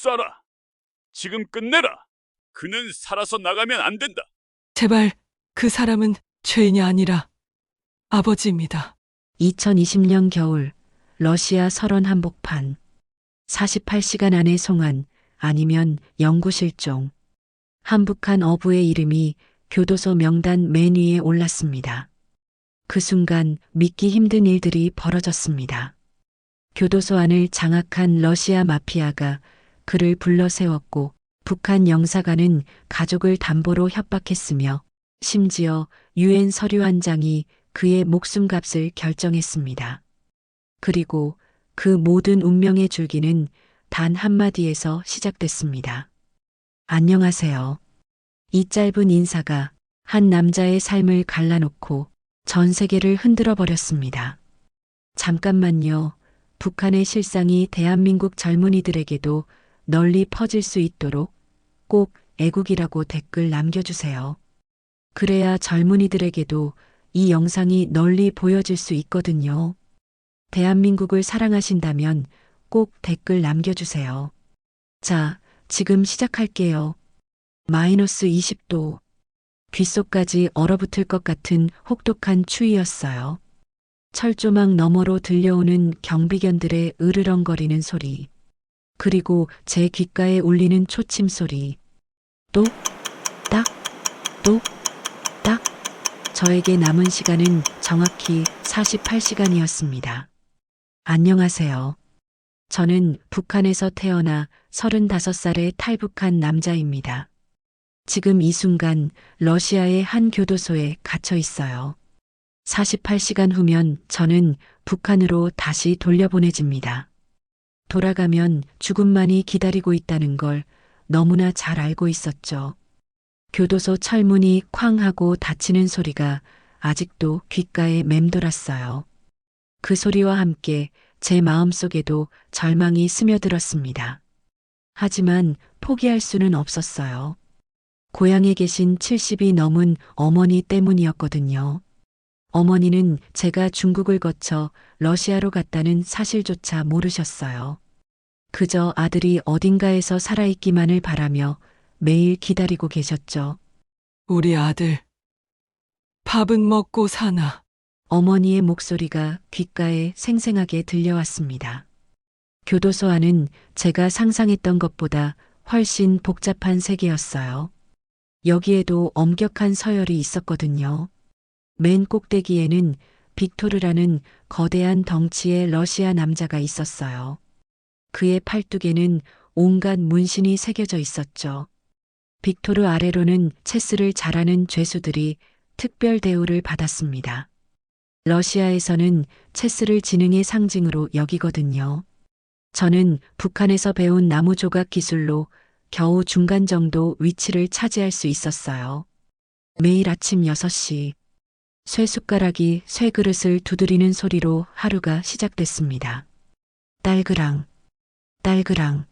쏴라. 지금 끝내라. 그는 살아서 나가면 안 된다. 제발 그 사람은 죄인이 아니라 아버지입니다. 2020년 겨울 러시아 설원 한복판 48시간 안에 송환 아니면 영구 실종. 한북한 어부의 이름이 교도소 명단 맨 위에 올랐습니다. 그 순간 믿기 힘든 일들이 벌어졌습니다. 교도소 안을 장악한 러시아 마피아가 그를 불러 세웠고 북한 영사관은 가족을 담보로 협박했으며 심지어 유엔 서류 한 장이 그의 목숨값을 결정했습니다. 그리고 그 모든 운명의 줄기는 단 한마디에서 시작됐습니다. 안녕하세요. 이 짧은 인사가 한 남자의 삶을 갈라놓고 전 세계를 흔들어 버렸습니다. 잠깐만요. 북한의 실상이 대한민국 젊은이들에게도 널리 퍼질 수 있도록 꼭 애국이라고 댓글 남겨주세요. 그래야 젊은이들에게도 이 영상이 널리 보여질 수 있거든요. 대한민국을 사랑하신다면 꼭 댓글 남겨주세요. 자, 지금 시작할게요. 마이너스 20도. 귓속까지 얼어붙을 것 같은 혹독한 추위였어요. 철조망 너머로 들려오는 경비견들의 으르렁거리는 소리. 그리고 제 귓가에 울리는 초침 소리. 똑, 딱, 똑, 딱. 저에게 남은 시간은 정확히 48시간이었습니다. 안녕하세요. 저는 북한에서 태어나 35살의 탈북한 남자입니다. 지금 이 순간 러시아의 한 교도소에 갇혀 있어요. 48시간 후면 저는 북한으로 다시 돌려보내집니다. 돌아가면 죽음만이 기다리고 있다는 걸 너무나 잘 알고 있었죠. 교도소 철문이 쾅 하고 닫히는 소리가 아직도 귓가에 맴돌았어요. 그 소리와 함께 제 마음속에도 절망이 스며들었습니다. 하지만 포기할 수는 없었어요. 고향에 계신 70이 넘은 어머니 때문이었거든요. 어머니는 제가 중국을 거쳐 러시아로 갔다는 사실조차 모르셨어요. 그저 아들이 어딘가에서 살아있기만을 바라며 매일 기다리고 계셨죠. 우리 아들 밥은 먹고 사나? 어머니의 목소리가 귓가에 생생하게 들려왔습니다. 교도소 안은 제가 상상했던 것보다 훨씬 복잡한 세계였어요. 여기에도 엄격한 서열이 있었거든요. 맨 꼭대기에는 빅토르라는 거대한 덩치의 러시아 남자가 있었어요. 그의 팔뚝에는 온갖 문신이 새겨져 있었죠. 빅토르 아래로는 체스를 잘하는 죄수들이 특별 대우를 받았습니다. 러시아에서는 체스를 지능의 상징으로 여기거든요. 저는 북한에서 배운 나무 조각 기술로 겨우 중간 정도 위치를 차지할 수 있었어요. 매일 아침 6시, 쇠숟가락이 쇠그릇을 두드리는 소리로 하루가 시작됐습니다. 딸그랑, 딸그랑.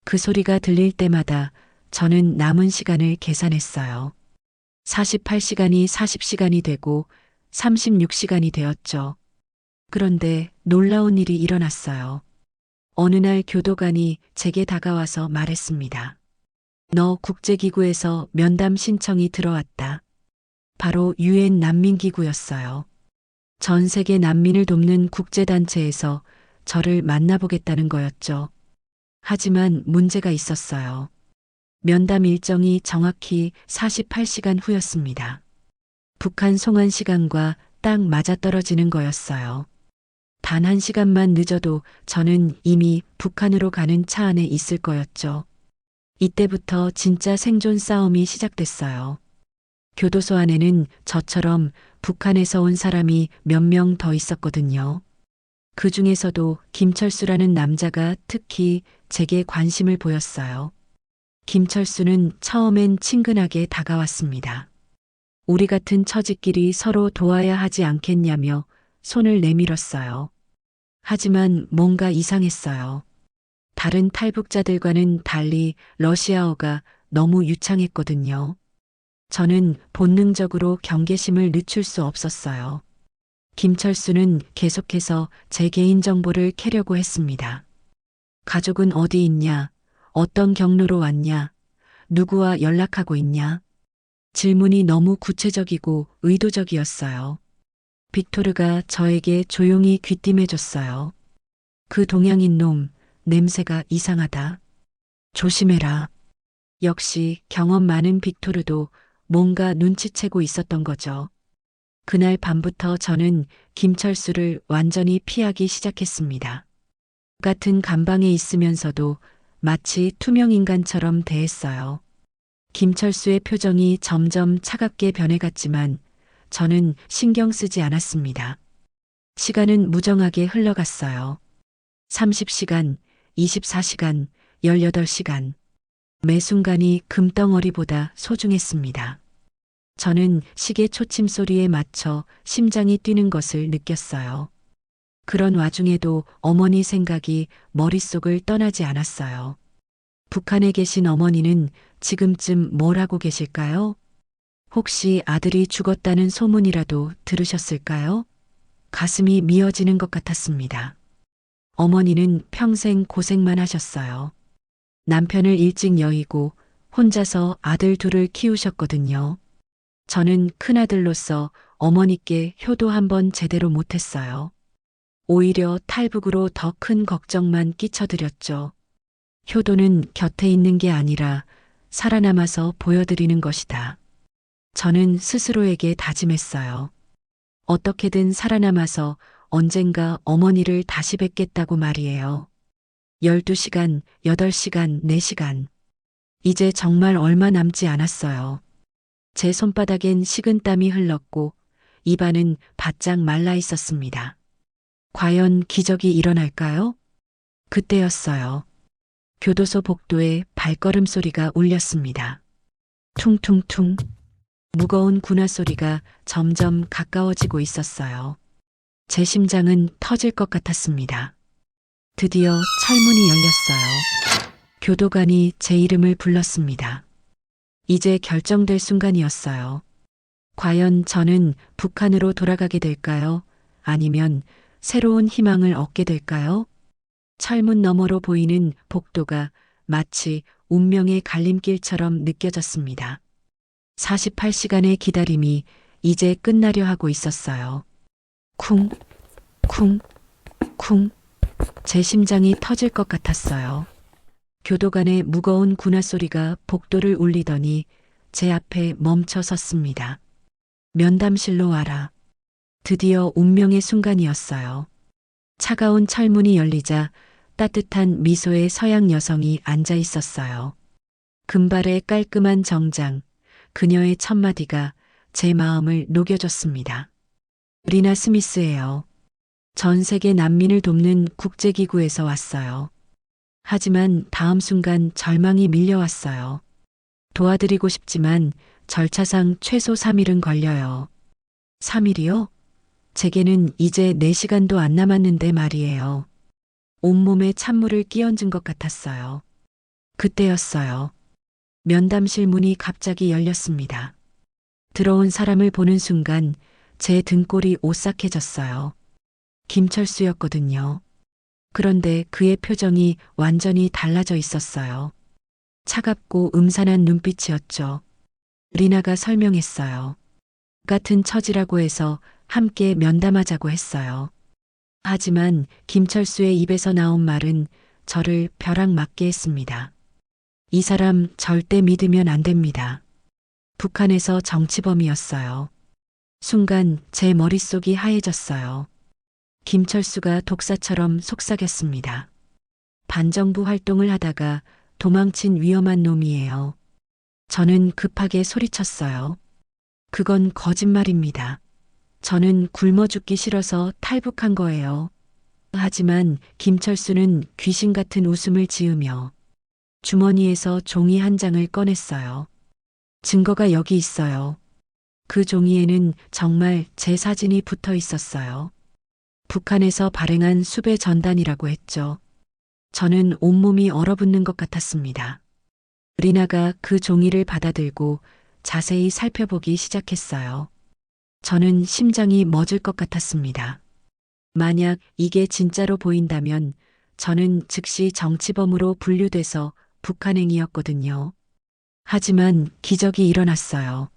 그 소리가 들릴 때마다 저는 남은 시간을 계산했어요. 48시간이 40시간이 되고 36시간이 되었죠. 그런데 놀라운 일이 일어났어요. 어느 날 교도관이 제게 다가와서 말했습니다. 너 국제기구에서 면담 신청이 들어왔다. 바로 유엔 난민기구였어요. 전 세계 난민을 돕는 국제단체에서 저를 만나보겠다는 거였죠. 하지만 문제가 있었어요. 면담 일정이 정확히 48시간 후였습니다. 북한 송환 시간과 딱 맞아떨어지는 거였어요. 단 1시간만 늦어도 저는 이미 북한으로 가는 차 안에 있을 거였죠. 이때부터 진짜 생존 싸움이 시작됐어요. 교도소 안에는 저처럼 북한에서 온 사람이 몇 명 더 있었거든요. 그 중에서도 김철수라는 남자가 특히 제게 관심을 보였어요. 김철수는 처음엔 친근하게 다가왔습니다. 우리 같은 처지끼리 서로 도와야 하지 않겠냐며 손을 내밀었어요. 하지만 뭔가 이상했어요. 다른 탈북자들과는 달리 러시아어가 너무 유창했거든요. 저는 본능적으로 경계심을 늦출 수 없었어요. 김철수는 계속해서 제 개인정보를 캐려고 했습니다. 가족은 어디 있냐? 어떤 경로로 왔냐? 누구와 연락하고 있냐? 질문이 너무 구체적이고 의도적이었어요. 빅토르가 저에게 조용히 귀띔해줬어요. 그 동양인 놈, 냄새가 이상하다. 조심해라. 역시 경험 많은 빅토르도 뭔가 눈치채고 있었던 거죠. 그날 밤부터 저는 김철수를 완전히 피하기 시작했습니다. 같은 감방에 있으면서도 마치 투명인간처럼 대했어요. 김철수의 표정이 점점 차갑게 변해갔지만 저는 신경 쓰지 않았습니다. 시간은 무정하게 흘러갔어요. 30시간, 24시간, 18시간. 매 순간이 금덩어리보다 소중했습니다. 저는 시계 초침 소리에 맞춰 심장이 뛰는 것을 느꼈어요. 그런 와중에도 어머니 생각이 머릿속을 떠나지 않았어요. 북한에 계신 어머니는 지금쯤 뭘 하고 계실까요? 혹시 아들이 죽었다는 소문이라도 들으셨을까요? 가슴이 미어지는 것 같았습니다. 어머니는 평생 고생만 하셨어요. 남편을 일찍 여의고 혼자서 아들 둘을 키우셨거든요. 저는 큰아들로서 어머니께 효도 한번 제대로 못했어요. 오히려 탈북으로 더 큰 걱정만 끼쳐드렸죠. 효도는 곁에 있는 게 아니라 살아남아서 보여드리는 것이다. 저는 스스로에게 다짐했어요. 어떻게든 살아남아서 언젠가 어머니를 다시 뵙겠다고 말이에요. 12시간, 8시간, 4시간. 이제 정말 얼마 남지 않았어요. 제 손바닥엔 식은땀이 흘렀고 입안은 바짝 말라 있었습니다. 과연 기적이 일어날까요? 그때였어요. 교도소 복도에 발걸음 소리가 울렸습니다. 퉁퉁퉁. 무거운 군화 소리가 점점 가까워지고 있었어요. 제 심장은 터질 것 같았습니다. 드디어 철문이 열렸어요. 교도관이 제 이름을 불렀습니다. 이제 결정될 순간이었어요. 과연 저는 북한으로 돌아가게 될까요? 아니면 새로운 희망을 얻게 될까요? 철문 너머로 보이는 복도가 마치 운명의 갈림길처럼 느껴졌습니다. 48시간의 기다림이 이제 끝나려 하고 있었어요. 쿵, 쿵, 쿵. 제 심장이 터질 것 같았어요. 교도관의 무거운 군화 소리가 복도를 울리더니 제 앞에 멈춰 섰습니다. 면담실로 와라. 드디어 운명의 순간이었어요. 차가운 철문이 열리자 따뜻한 미소의 서양 여성이 앉아 있었어요. 금발의 깔끔한 정장, 그녀의 첫마디가 제 마음을 녹여줬습니다. 리나 스미스예요. 전 세계 난민을 돕는 국제기구에서 왔어요. 하지만 다음 순간 절망이 밀려왔어요. 도와드리고 싶지만 절차상 최소 3일은 걸려요. 3일이요? 제게는 이제 4시간도 안 남았는데 말이에요. 온몸에 찬물을 끼얹은 것 같았어요. 그때였어요. 면담실 문이 갑자기 열렸습니다. 들어온 사람을 보는 순간 제 등골이 오싹해졌어요. 김철수였거든요. 그런데 그의 표정이 완전히 달라져 있었어요. 차갑고 음산한 눈빛이었죠. 리나가 설명했어요. 같은 처지라고 해서 함께 면담하자고 했어요. 하지만 김철수의 입에서 나온 말은 저를 벼락 맞게 했습니다. 이 사람 절대 믿으면 안 됩니다. 북한에서 정치범이었어요. 순간 제 머릿속이 하얘졌어요. 김철수가 독사처럼 속삭였습니다. 반정부 활동을 하다가 도망친 위험한 놈이에요. 저는 급하게 소리쳤어요. 그건 거짓말입니다. 저는 굶어 죽기 싫어서 탈북한 거예요. 하지만 김철수는 귀신 같은 웃음을 지으며 주머니에서 종이 한 장을 꺼냈어요. 증거가 여기 있어요. 그 종이에는 정말 제 사진이 붙어 있었어요. 북한에서 발행한 수배 전단이라고 했죠. 저는 온몸이 얼어붙는 것 같았습니다. 리나가 그 종이를 받아들고 자세히 살펴보기 시작했어요. 저는 심장이 멎을 것 같았습니다. 만약 이게 진짜로 보인다면 저는 즉시 정치범으로 분류돼서 북한행이었거든요. 하지만 기적이 일어났어요.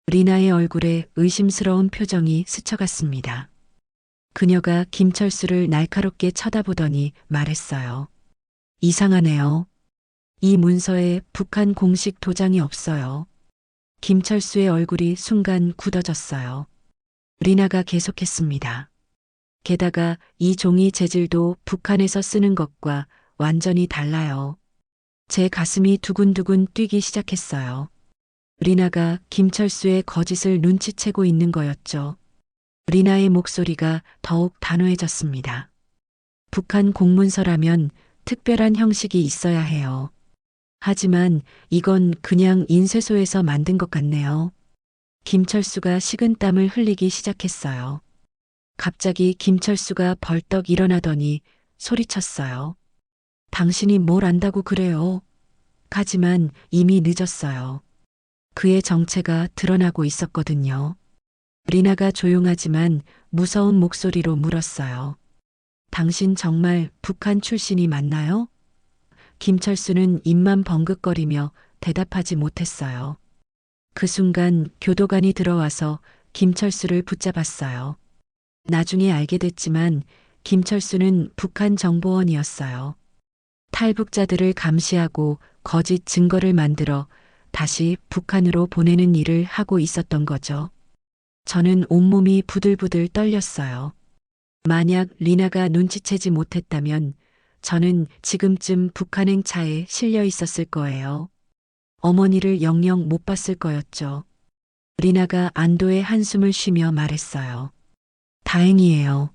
리나의 얼굴에 의심스러운 표정이 스쳐갔습니다. 그녀가 김철수를 날카롭게 쳐다보더니 말했어요. 이상하네요. 이 문서에 북한 공식 도장이 없어요. 김철수의 얼굴이 순간 굳어졌어요. 리나가 계속했습니다. 게다가 이 종이 재질도 북한에서 쓰는 것과 완전히 달라요. 제 가슴이 두근두근 뛰기 시작했어요. 리나가 김철수의 거짓을 눈치채고 있는 거였죠. 리나의 목소리가 더욱 단호해졌습니다. 북한 공문서라면 특별한 형식이 있어야 해요. 하지만 이건 그냥 인쇄소에서 만든 것 같네요. 김철수가 식은땀을 흘리기 시작했어요. 갑자기 김철수가 벌떡 일어나더니 소리쳤어요. 당신이 뭘 안다고 그래요? 하지만 이미 늦었어요. 그의 정체가 드러나고 있었거든요. 리나가 조용하지만 무서운 목소리로 물었어요. 당신 정말 북한 출신이 맞나요? 김철수는 입만 벙긋거리며 대답하지 못했어요. 그 순간 교도관이 들어와서 김철수를 붙잡았어요. 나중에 알게 됐지만 김철수는 북한 정보원이었어요. 탈북자들을 감시하고 거짓 증거를 만들어 다시 북한으로 보내는 일을 하고 있었던 거죠. 저는 온몸이 부들부들 떨렸어요. 만약 리나가 눈치채지 못했다면 저는 지금쯤 북한행 차에 실려 있었을 거예요. 어머니를 영영 못 봤을 거였죠. 리나가 안도의 한숨을 쉬며 말했어요. 다행이에요.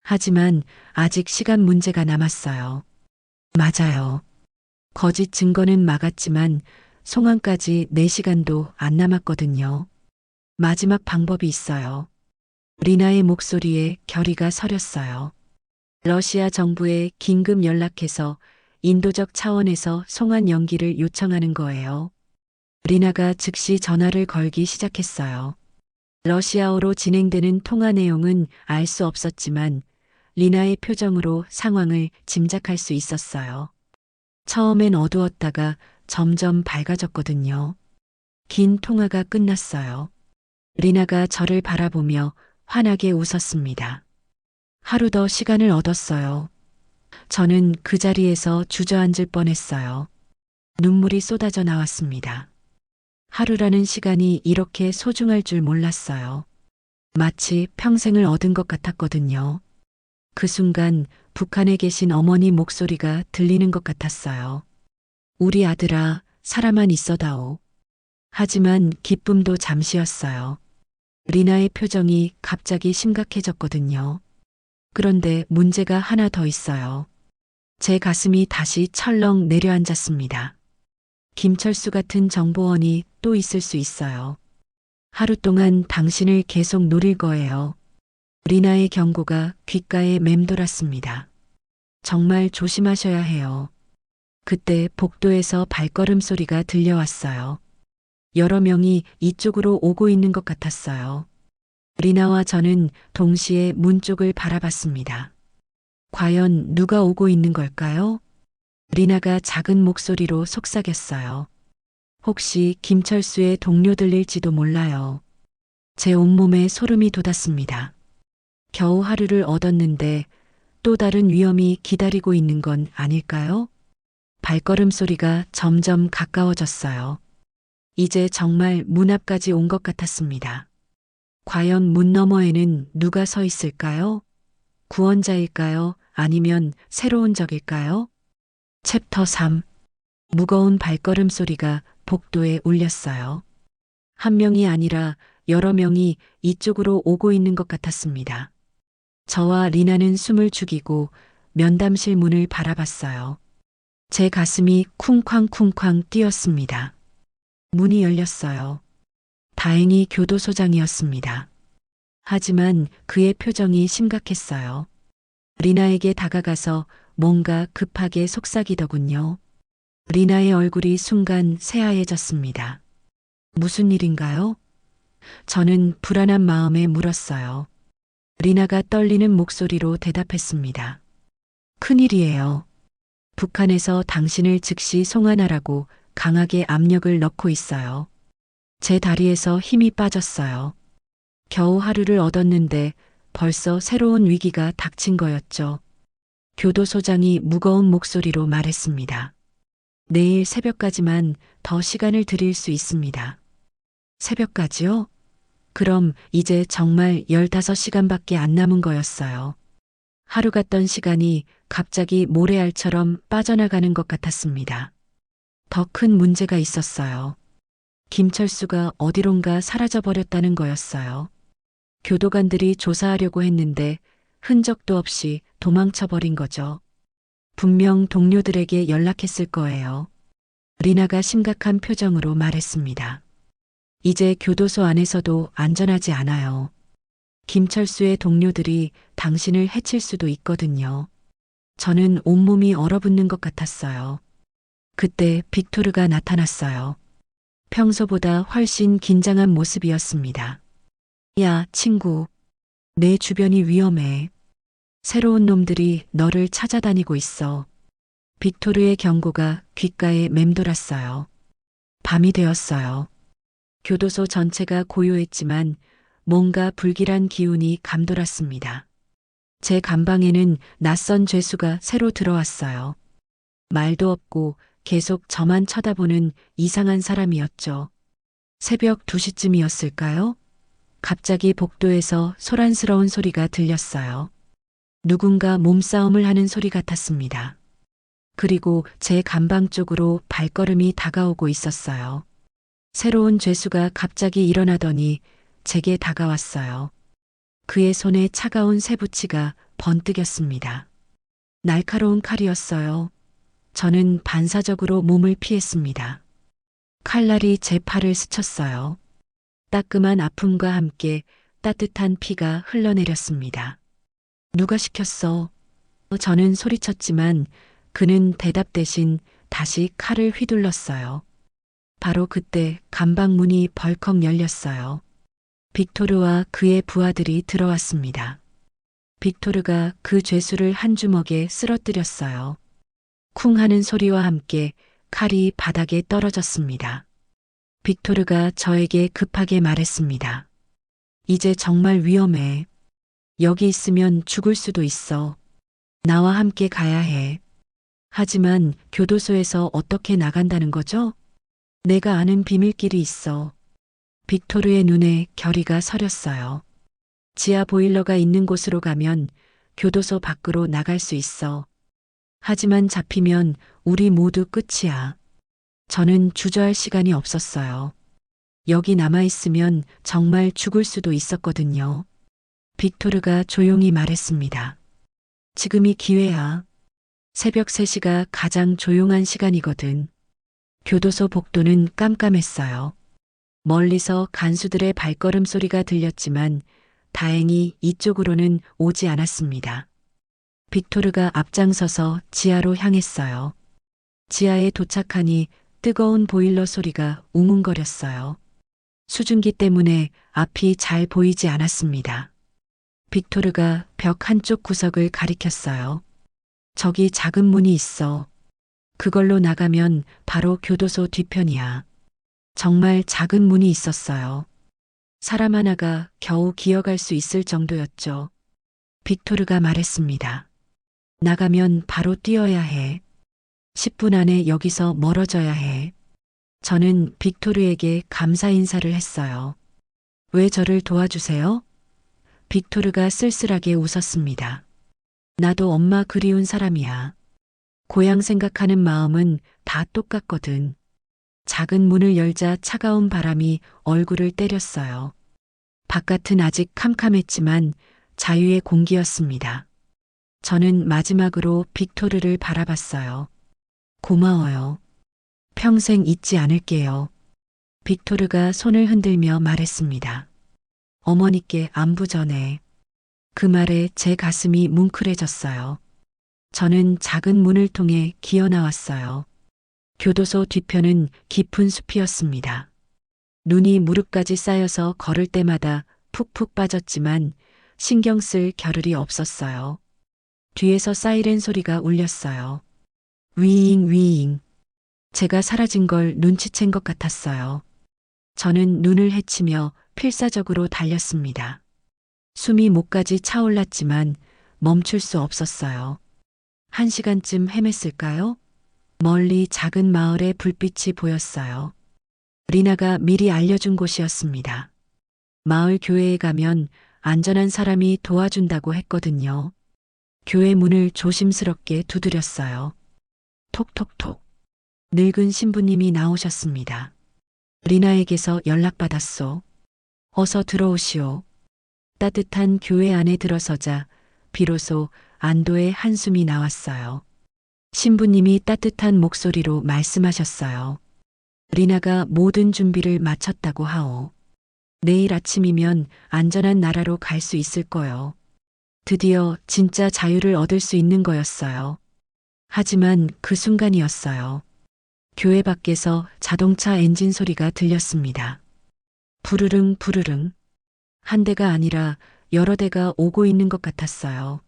하지만 아직 시간 문제가 남았어요. 맞아요. 거짓 증거는 막았지만 송환까지 4시간도 안 남았거든요. 마지막 방법이 있어요. 리나의 목소리에 결의가 서렸어요. 러시아 정부에 긴급 연락해서 인도적 차원에서 송환 연기를 요청하는 거예요. 리나가 즉시 전화를 걸기 시작했어요. 러시아어로 진행되는 통화 내용은 알 수 없었지만 리나의 표정으로 상황을 짐작할 수 있었어요. 처음엔 어두웠다가 점점 밝아졌거든요. 긴 통화가 끝났어요. 리나가 저를 바라보며 환하게 웃었습니다. 하루 더 시간을 얻었어요. 저는 그 자리에서 주저앉을 뻔했어요. 눈물이 쏟아져 나왔습니다. 하루라는 시간이 이렇게 소중할 줄 몰랐어요. 마치 평생을 얻은 것 같았거든요. 그 순간 북한에 계신 어머니 목소리가 들리는 것 같았어요. 우리 아들아, 살아만 있어다오. 하지만 기쁨도 잠시였어요. 리나의 표정이 갑자기 심각해졌거든요. 그런데 문제가 하나 더 있어요. 제 가슴이 다시 철렁 내려앉았습니다. 김철수 같은 정보원이 또 있을 수 있어요. 하루 동안 당신을 계속 노릴 거예요. 리나의 경고가 귓가에 맴돌았습니다. 정말 조심하셔야 해요. 그때 복도에서 발걸음 소리가 들려왔어요. 여러 명이 이쪽으로 오고 있는 것 같았어요. 리나와 저는 동시에 문 쪽을 바라봤습니다. 과연 누가 오고 있는 걸까요? 리나가 작은 목소리로 속삭였어요. 혹시 김철수의 동료들일지도 몰라요. 제 온몸에 소름이 돋았습니다. 겨우 하루를 얻었는데 또 다른 위험이 기다리고 있는 건 아닐까요? 발걸음 소리가 점점 가까워졌어요. 이제 정말 문 앞까지 온 것 같았습니다. 과연 문 너머에는 누가 서 있을까요? 구원자일까요? 아니면 새로운 적일까요? 챕터 3. 무거운 발걸음 소리가 복도에 울렸어요. 한 명이 아니라 여러 명이 이쪽으로 오고 있는 것 같았습니다. 저와 리나는 숨을 죽이고 면담실 문을 바라봤어요. 제 가슴이 쿵쾅쿵쾅 뛰었습니다. 문이 열렸어요. 다행히 교도소장이었습니다. 하지만 그의 표정이 심각했어요. 리나에게 다가가서 뭔가 급하게 속삭이더군요. 리나의 얼굴이 순간 새하얘졌습니다. 무슨 일인가요? 저는 불안한 마음에 물었어요. 리나가 떨리는 목소리로 대답했습니다. 큰일이에요. 북한에서 당신을 즉시 송환하라고 강하게 압력을 넣고 있어요. 제 다리에서 힘이 빠졌어요. 겨우 하루를 얻었는데 벌써 새로운 위기가 닥친 거였죠. 교도소장이 무거운 목소리로 말했습니다. 내일 새벽까지만 더 시간을 드릴 수 있습니다. 새벽까지요? 그럼 이제 정말 15시간밖에 안 남은 거였어요. 하루 같던 시간이 갑자기 모래알처럼 빠져나가는 것 같았습니다. 더 큰 문제가 있었어요. 김철수가 어디론가 사라져버렸다는 거였어요. 교도관들이 조사하려고 했는데 흔적도 없이 도망쳐버린 거죠. 분명 동료들에게 연락했을 거예요. 리나가 심각한 표정으로 말했습니다. 이제 교도소 안에서도 안전하지 않아요. 김철수의 동료들이 당신을 해칠 수도 있거든요. 저는 온몸이 얼어붙는 것 같았어요. 그때 빅토르가 나타났어요. 평소보다 훨씬 긴장한 모습이었습니다. 야, 친구. 내 주변이 위험해. 새로운 놈들이 너를 찾아다니고 있어. 빅토르의 경고가 귓가에 맴돌았어요. 밤이 되었어요. 교도소 전체가 고요했지만 뭔가 불길한 기운이 감돌았습니다. 제 감방에는 낯선 죄수가 새로 들어왔어요. 말도 없고 계속 저만 쳐다보는 이상한 사람이었죠. 새벽 2시쯤이었을까요? 갑자기 복도에서 소란스러운 소리가 들렸어요. 누군가 몸싸움을 하는 소리 같았습니다. 그리고 제 감방 쪽으로 발걸음이 다가오고 있었어요. 새로운 죄수가 갑자기 일어나더니 제게 다가왔어요. 그의 손에 차가운 쇠붙이가 번뜩였습니다. 날카로운 칼이었어요. 저는 반사적으로 몸을 피했습니다. 칼날이 제 팔을 스쳤어요. 따끔한 아픔과 함께 따뜻한 피가 흘러내렸습니다. 누가 시켰어? 저는 소리쳤지만 그는 대답 대신 다시 칼을 휘둘렀어요. 바로 그때 감방 문이 벌컥 열렸어요. 빅토르와 그의 부하들이 들어왔습니다. 빅토르가 그 죄수를 한 주먹에 쓰러뜨렸어요. 쿵 하는 소리와 함께 칼이 바닥에 떨어졌습니다. 빅토르가 저에게 급하게 말했습니다. 이제 정말 위험해. 여기 있으면 죽을 수도 있어. 나와 함께 가야 해. 하지만 교도소에서 어떻게 나간다는 거죠? 내가 아는 비밀길이 있어. 빅토르의 눈에 결의가 서렸어요. 지하 보일러가 있는 곳으로 가면 교도소 밖으로 나갈 수 있어. 하지만 잡히면 우리 모두 끝이야. 저는 주저할 시간이 없었어요. 여기 남아있으면 정말 죽을 수도 있었거든요. 빅토르가 조용히 말했습니다. 지금이 기회야. 새벽 3시가 가장 조용한 시간이거든. 교도소 복도는 깜깜했어요. 멀리서 간수들의 발걸음 소리가 들렸지만 다행히 이쪽으로는 오지 않았습니다. 빅토르가 앞장서서 지하로 향했어요. 지하에 도착하니 뜨거운 보일러 소리가 웅웅거렸어요. 수증기 때문에 앞이 잘 보이지 않았습니다. 빅토르가 벽 한쪽 구석을 가리켰어요. 저기 작은 문이 있어. 그걸로 나가면 바로 교도소 뒤편이야. 정말 작은 문이 있었어요. 사람 하나가 겨우 기어갈 수 있을 정도였죠. 빅토르가 말했습니다. 나가면 바로 뛰어야 해. 10분 안에 여기서 멀어져야 해. 저는 빅토르에게 감사 인사를 했어요. 왜 저를 도와주세요? 빅토르가 쓸쓸하게 웃었습니다. 나도 엄마 그리운 사람이야. 고향 생각하는 마음은 다 똑같거든. 작은 문을 열자 차가운 바람이 얼굴을 때렸어요. 바깥은 아직 캄캄했지만 자유의 공기였습니다. 저는 마지막으로 빅토르를 바라봤어요. 고마워요. 평생 잊지 않을게요. 빅토르가 손을 흔들며 말했습니다. 어머니께 안부 전해. 그 말에 제 가슴이 뭉클해졌어요. 저는 작은 문을 통해 기어 나왔어요. 교도소 뒤편은 깊은 숲이었습니다. 눈이 무릎까지 쌓여서 걸을 때마다 푹푹 빠졌지만 신경 쓸 겨를이 없었어요. 뒤에서 사이렌 소리가 울렸어요. 위잉 위잉. 제가 사라진 걸 눈치챈 것 같았어요. 저는 눈을 헤치며 필사적으로 달렸습니다. 숨이 목까지 차올랐지만 멈출 수 없었어요. 1시간쯤 헤맸을까요? 멀리 작은 마을의 불빛이 보였어요. 리나가 미리 알려준 곳이었습니다. 마을 교회에 가면 안전한 사람이 도와준다고 했거든요. 교회 문을 조심스럽게 두드렸어요. 톡톡톡. 늙은 신부님이 나오셨습니다. 리나에게서 연락받았소. 어서 들어오시오. 따뜻한 교회 안에 들어서자 비로소 안도의 한숨이 나왔어요. 신부님이 따뜻한 목소리로 말씀하셨어요. 리나가 모든 준비를 마쳤다고 하오. 내일 아침이면 안전한 나라로 갈 수 있을 거요. 드디어 진짜 자유를 얻을 수 있는 거였어요. 하지만 그 순간이었어요. 교회 밖에서 자동차 엔진 소리가 들렸습니다. 부르릉 부르릉. 한 대가 아니라 여러 대가 오고 있는 것 같았어요.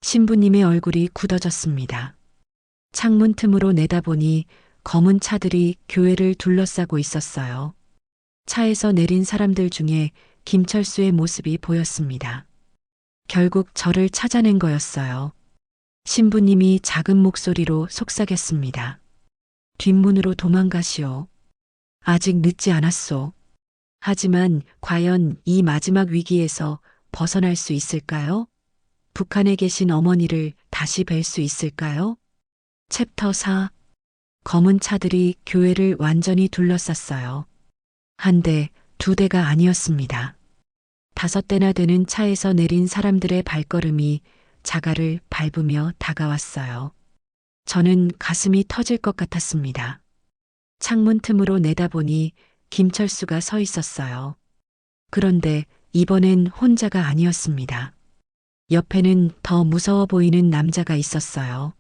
신부님의 얼굴이 굳어졌습니다. 창문 틈으로 내다보니 검은 차들이 교회를 둘러싸고 있었어요. 차에서 내린 사람들 중에 김철수의 모습이 보였습니다. 결국 저를 찾아낸 거였어요. 신부님이 작은 목소리로 속삭였습니다. 뒷문으로 도망가시오. 아직 늦지 않았소. 하지만 과연 이 마지막 위기에서 벗어날 수 있을까요? 북한에 계신 어머니를 다시 뵐 수 있을까요? 챕터 4. 검은 차들이 교회를 완전히 둘러쌌어요. 한 대, 두 대가 아니었습니다. 5대나 되는 차에서 내린 사람들의 발걸음이 자갈을 밟으며 다가왔어요. 저는 가슴이 터질 것 같았습니다. 창문 틈으로 내다보니 김철수가 서 있었어요. 그런데 이번엔 혼자가 아니었습니다. 옆에는 더 무서워 보이는 남자가 있었어요.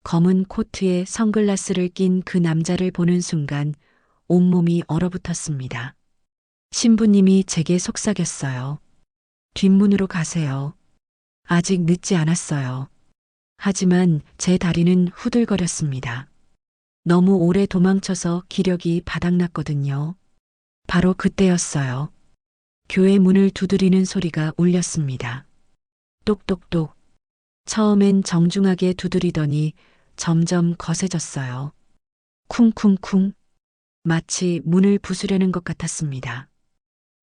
검은 코트에 선글라스를 낀 그 남자를 보는 순간 온몸이 얼어붙었습니다. 신부님이 제게 속삭였어요. 뒷문으로 가세요. 아직 늦지 않았어요. 하지만 제 다리는 후들거렸습니다. 너무 오래 도망쳐서 기력이 바닥났거든요. 바로 그때였어요. 교회 문을 두드리는 소리가 울렸습니다. 똑똑똑. 처음엔 정중하게 두드리더니 점점 거세졌어요. 쿵쿵쿵. 마치 문을 부수려는 것 같았습니다.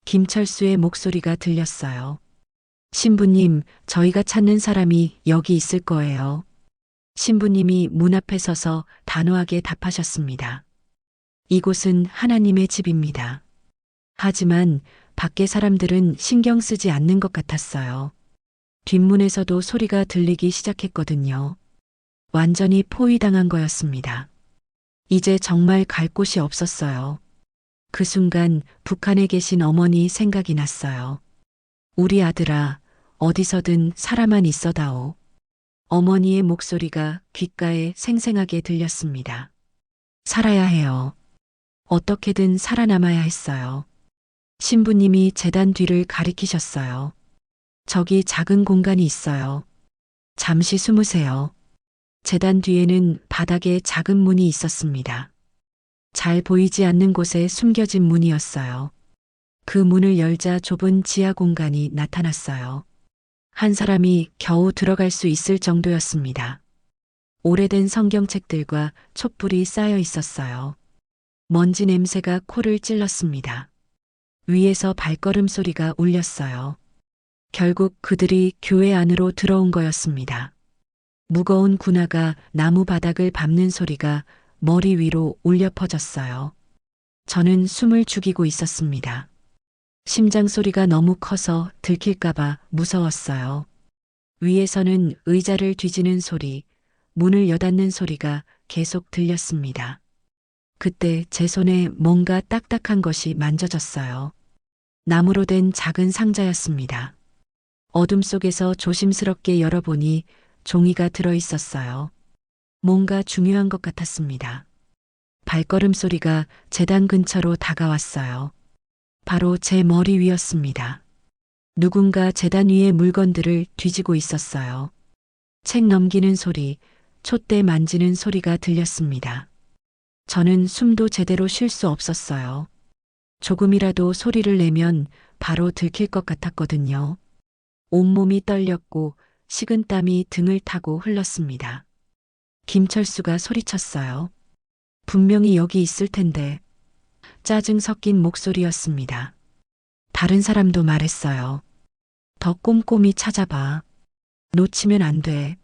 김철수의 목소리가 들렸어요. 신부님, 저희가 찾는 사람이 여기 있을 거예요. 신부님이 문 앞에 서서 단호하게 답하셨습니다. 이곳은 하나님의 집입니다. 하지만 밖의 사람들은 신경 쓰지 않는 것 같았어요. 뒷문에서도 소리가 들리기 시작했거든요. 완전히 포위당한 거였습니다. 이제 정말 갈 곳이 없었어요. 그 순간 북한에 계신 어머니 생각이 났어요. 우리 아들아, 어디서든 살아만 있어다오. 어머니의 목소리가 귓가에 생생하게 들렸습니다. 살아야 해요. 어떻게든 살아남아야 했어요. 신부님이 제단 뒤를 가리키셨어요. 저기 작은 공간이 있어요. 잠시 숨으세요. 제단 뒤에는 바닥에 작은 문이 있었습니다. 잘 보이지 않는 곳에 숨겨진 문이었어요. 그 문을 열자 좁은 지하 공간이 나타났어요. 한 사람이 겨우 들어갈 수 있을 정도였습니다. 오래된 성경책들과 촛불이 쌓여 있었어요. 먼지 냄새가 코를 찔렀습니다. 위에서 발걸음 소리가 울렸어요. 결국 그들이 교회 안으로 들어온 거였습니다. 무거운 군화가 나무 바닥을 밟는 소리가 머리 위로 울려 퍼졌어요. 저는 숨을 죽이고 있었습니다. 심장 소리가 너무 커서 들킬까봐 무서웠어요. 위에서는 의자를 뒤지는 소리, 문을 여닫는 소리가 계속 들렸습니다. 그때 제 손에 뭔가 딱딱한 것이 만져졌어요. 나무로 된 작은 상자였습니다. 어둠 속에서 조심스럽게 열어보니 종이가 들어 있었어요. 뭔가 중요한 것 같았습니다. 발걸음 소리가 제단 근처로 다가왔어요. 바로 제 머리 위였습니다. 누군가 제단 위의 물건들을 뒤지고 있었어요. 책 넘기는 소리, 촛대 만지는 소리가 들렸습니다. 저는 숨도 제대로 쉴 수 없었어요. 조금이라도 소리를 내면 바로 들킬 것 같았거든요. 온몸이 떨렸고 식은땀이 등을 타고 흘렀습니다. 김철수가 소리쳤어요. 분명히 여기 있을 텐데. 짜증 섞인 목소리였습니다. 다른 사람도 말했어요. 더 꼼꼼히 찾아봐. 놓치면 안 돼.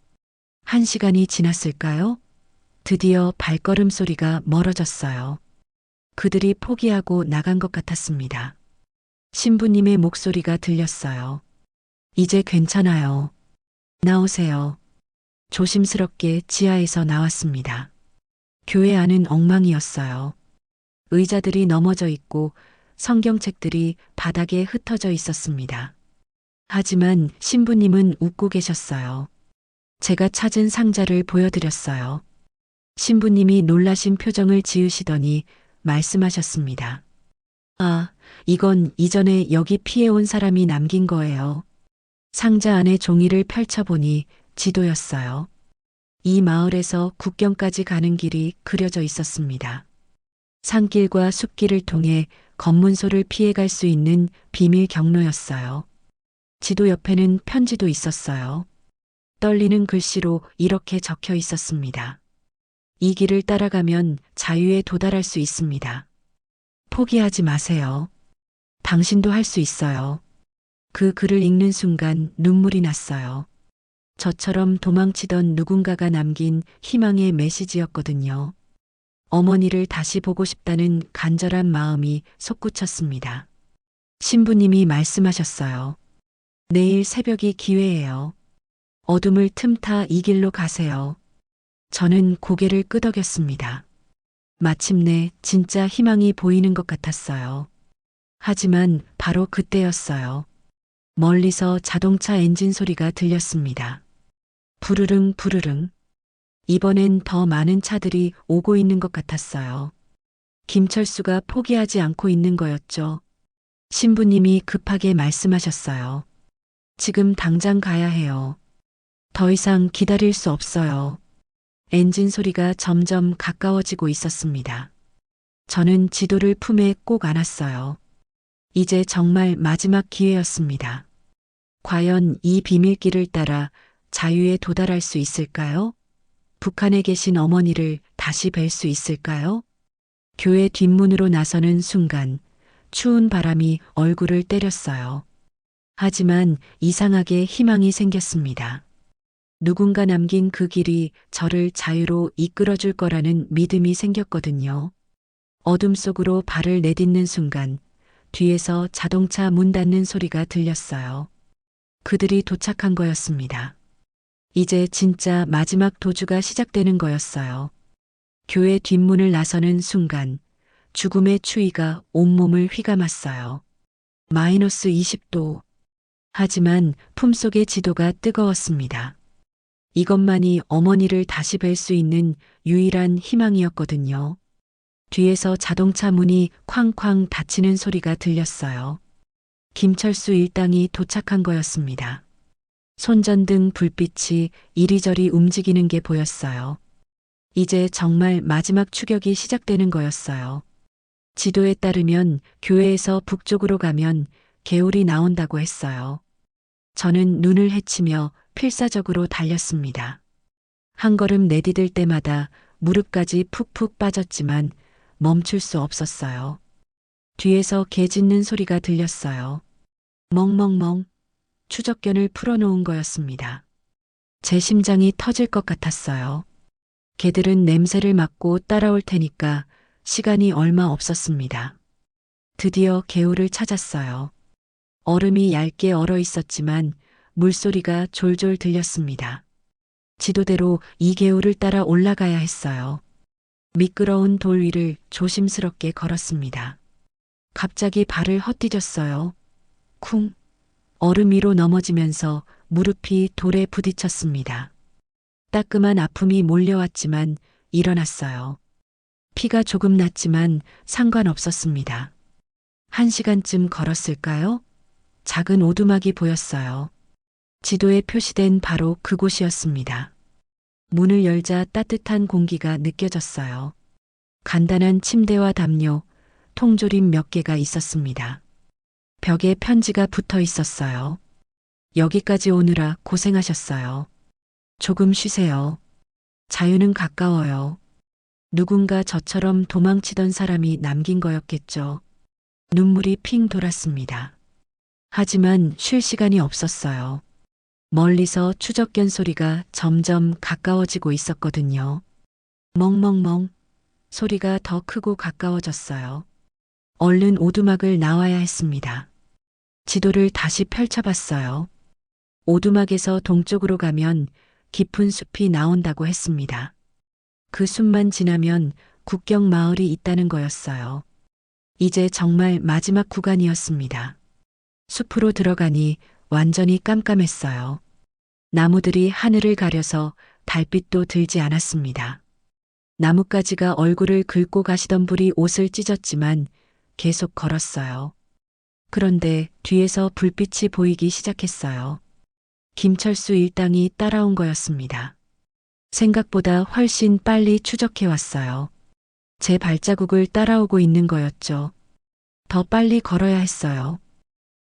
1시간이 지났을까요? 드디어 발걸음 소리가 멀어졌어요. 그들이 포기하고 나간 것 같았습니다. 신부님의 목소리가 들렸어요. 이제 괜찮아요. 나오세요. 조심스럽게 지하에서 나왔습니다. 교회 안은 엉망이었어요. 의자들이 넘어져 있고 성경책들이 바닥에 흩어져 있었습니다. 하지만 신부님은 웃고 계셨어요. 제가 찾은 상자를 보여드렸어요. 신부님이 놀라신 표정을 지으시더니 말씀하셨습니다. 아, 이건 이전에 여기 피해온 사람이 남긴 거예요. 상자 안에 종이를 펼쳐보니 지도였어요. 이 마을에서 국경까지 가는 길이 그려져 있었습니다. 산길과 숲길을 통해 검문소를 피해갈 수 있는 비밀 경로였어요. 지도 옆에는 편지도 있었어요. 떨리는 글씨로 이렇게 적혀 있었습니다. 이 길을 따라가면 자유에 도달할 수 있습니다. 포기하지 마세요. 당신도 할 수 있어요. 그 글을 읽는 순간 눈물이 났어요. 저처럼 도망치던 누군가가 남긴 희망의 메시지였거든요. 어머니를 다시 보고 싶다는 간절한 마음이 솟구쳤습니다. 신부님이 말씀하셨어요. 내일 새벽이 기회예요. 어둠을 틈타 이 길로 가세요. 저는 고개를 끄덕였습니다. 마침내 진짜 희망이 보이는 것 같았어요. 하지만 바로 그때였어요. 멀리서 자동차 엔진 소리가 들렸습니다. 부르릉 부르릉. 이번엔 더 많은 차들이 오고 있는 것 같았어요. 김철수가 포기하지 않고 있는 거였죠. 신부님이 급하게 말씀하셨어요. 지금 당장 가야 해요. 더 이상 기다릴 수 없어요. 엔진 소리가 점점 가까워지고 있었습니다. 저는 지도를 품에 꼭 안았어요. 이제 정말 마지막 기회였습니다. 과연 이 비밀길을 따라 자유에 도달할 수 있을까요? 북한에 계신 어머니를 다시 뵐 수 있을까요? 교회 뒷문으로 나서는 순간 추운 바람이 얼굴을 때렸어요. 하지만 이상하게 희망이 생겼습니다. 누군가 남긴 그 길이 저를 자유로 이끌어줄 거라는 믿음이 생겼거든요. 어둠 속으로 발을 내딛는 순간 뒤에서 자동차 문 닫는 소리가 들렸어요. 그들이 도착한 거였습니다. 이제 진짜 마지막 도주가 시작되는 거였어요. 교회 뒷문을 나서는 순간 죽음의 추위가 온몸을 휘감았어요. 마이너스 20도. 하지만 품속의 지도가 뜨거웠습니다. 이것만이 어머니를 다시 뵐 수 있는 유일한 희망이었거든요. 뒤에서 자동차 문이 쾅쾅 닫히는 소리가 들렸어요. 김철수 일당이 도착한 거였습니다. 손전등 불빛이 이리저리 움직이는 게 보였어요. 이제 정말 마지막 추격이 시작되는 거였어요. 지도에 따르면 교회에서 북쪽으로 가면 개울이 나온다고 했어요. 저는 눈을 헤치며 필사적으로 달렸습니다. 한 걸음 내디딜 때마다 무릎까지 푹푹 빠졌지만 멈출 수 없었어요. 뒤에서 개 짖는 소리가 들렸어요. 멍멍멍. 추적견을 풀어놓은 거였습니다. 제 심장이 터질 것 같았어요. 개들은 냄새를 맡고 따라올 테니까 시간이 얼마 없었습니다. 드디어 개울을 찾았어요. 얼음이 얇게 얼어 있었지만 물소리가 졸졸 들렸습니다. 지도대로 이 개울을 따라 올라가야 했어요. 미끄러운 돌 위를 조심스럽게 걸었습니다. 갑자기 발을 헛디뎠어요. 쿵. 얼음 위로 넘어지면서 무릎이 돌에 부딪혔습니다. 따끔한 아픔이 몰려왔지만 일어났어요. 피가 조금 났지만 상관없었습니다. 1시간쯤 걸었을까요? 작은 오두막이 보였어요. 지도에 표시된 바로 그곳이었습니다. 문을 열자 따뜻한 공기가 느껴졌어요. 간단한 침대와 담요, 통조림 몇 개가 있었습니다. 벽에 편지가 붙어 있었어요. 여기까지 오느라 고생하셨어요. 조금 쉬세요. 자유는 가까워요. 누군가 저처럼 도망치던 사람이 남긴 거였겠죠. 눈물이 핑 돌았습니다. 하지만 쉴 시간이 없었어요. 멀리서 추적견 소리가 점점 가까워지고 있었거든요. 멍멍멍 소리가 더 크고 가까워졌어요. 얼른 오두막을 나와야 했습니다. 지도를 다시 펼쳐봤어요. 오두막에서 동쪽으로 가면 깊은 숲이 나온다고 했습니다. 그 숲만 지나면 국경 마을이 있다는 거였어요. 이제 정말 마지막 구간이었습니다. 숲으로 들어가니 완전히 깜깜했어요. 나무들이 하늘을 가려서 달빛도 들지 않았습니다. 나뭇가지가 얼굴을 긁고 가시던 불이 옷을 찢었지만 계속 걸었어요. 그런데 뒤에서 불빛이 보이기 시작했어요. 김철수 일당이 따라온 거였습니다. 생각보다 훨씬 빨리 추적해 왔어요. 제 발자국을 따라오고 있는 거였죠. 더 빨리 걸어야 했어요.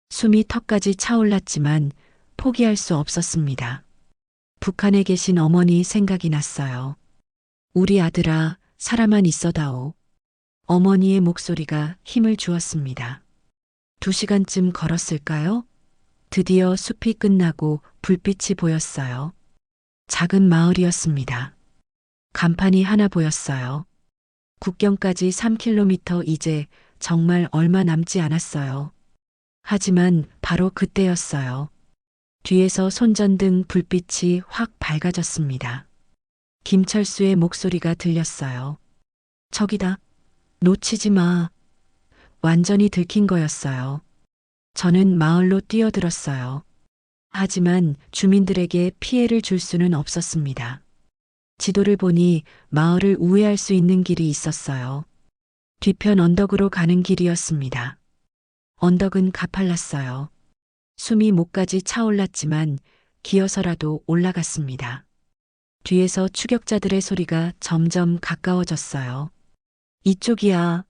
숨이 턱까지 차올랐지만 포기할 수 없었습니다. 북한에 계신 어머니 생각이 났어요. 우리 아들아, 살아만 있어다오. 어머니의 목소리가 힘을 주었습니다. 2시간쯤 걸었을까요? 드디어 숲이 끝나고 불빛이 보였어요. 작은 마을이었습니다. 간판이 하나 보였어요. 국경까지 3km, 이제 정말 얼마 남지 않았어요. 하지만 바로 그때였어요. 뒤에서 손전등 불빛이 확 밝아졌습니다. 김철수의 목소리가 들렸어요. 저기다. 놓치지 마. 완전히 들킨 거였어요. 저는 마을로 뛰어들었어요. 하지만 주민들에게 피해를 줄 수는 없었습니다. 지도를 보니 마을을 우회할 수 있는 길이 있었어요. 뒤편 언덕으로 가는 길이었습니다. 언덕은 가팔랐어요. 숨이 목까지 차올랐지만 기어서라도 올라갔습니다. 뒤에서 추격자들의 소리가 점점 가까워졌어요. 이쪽이야.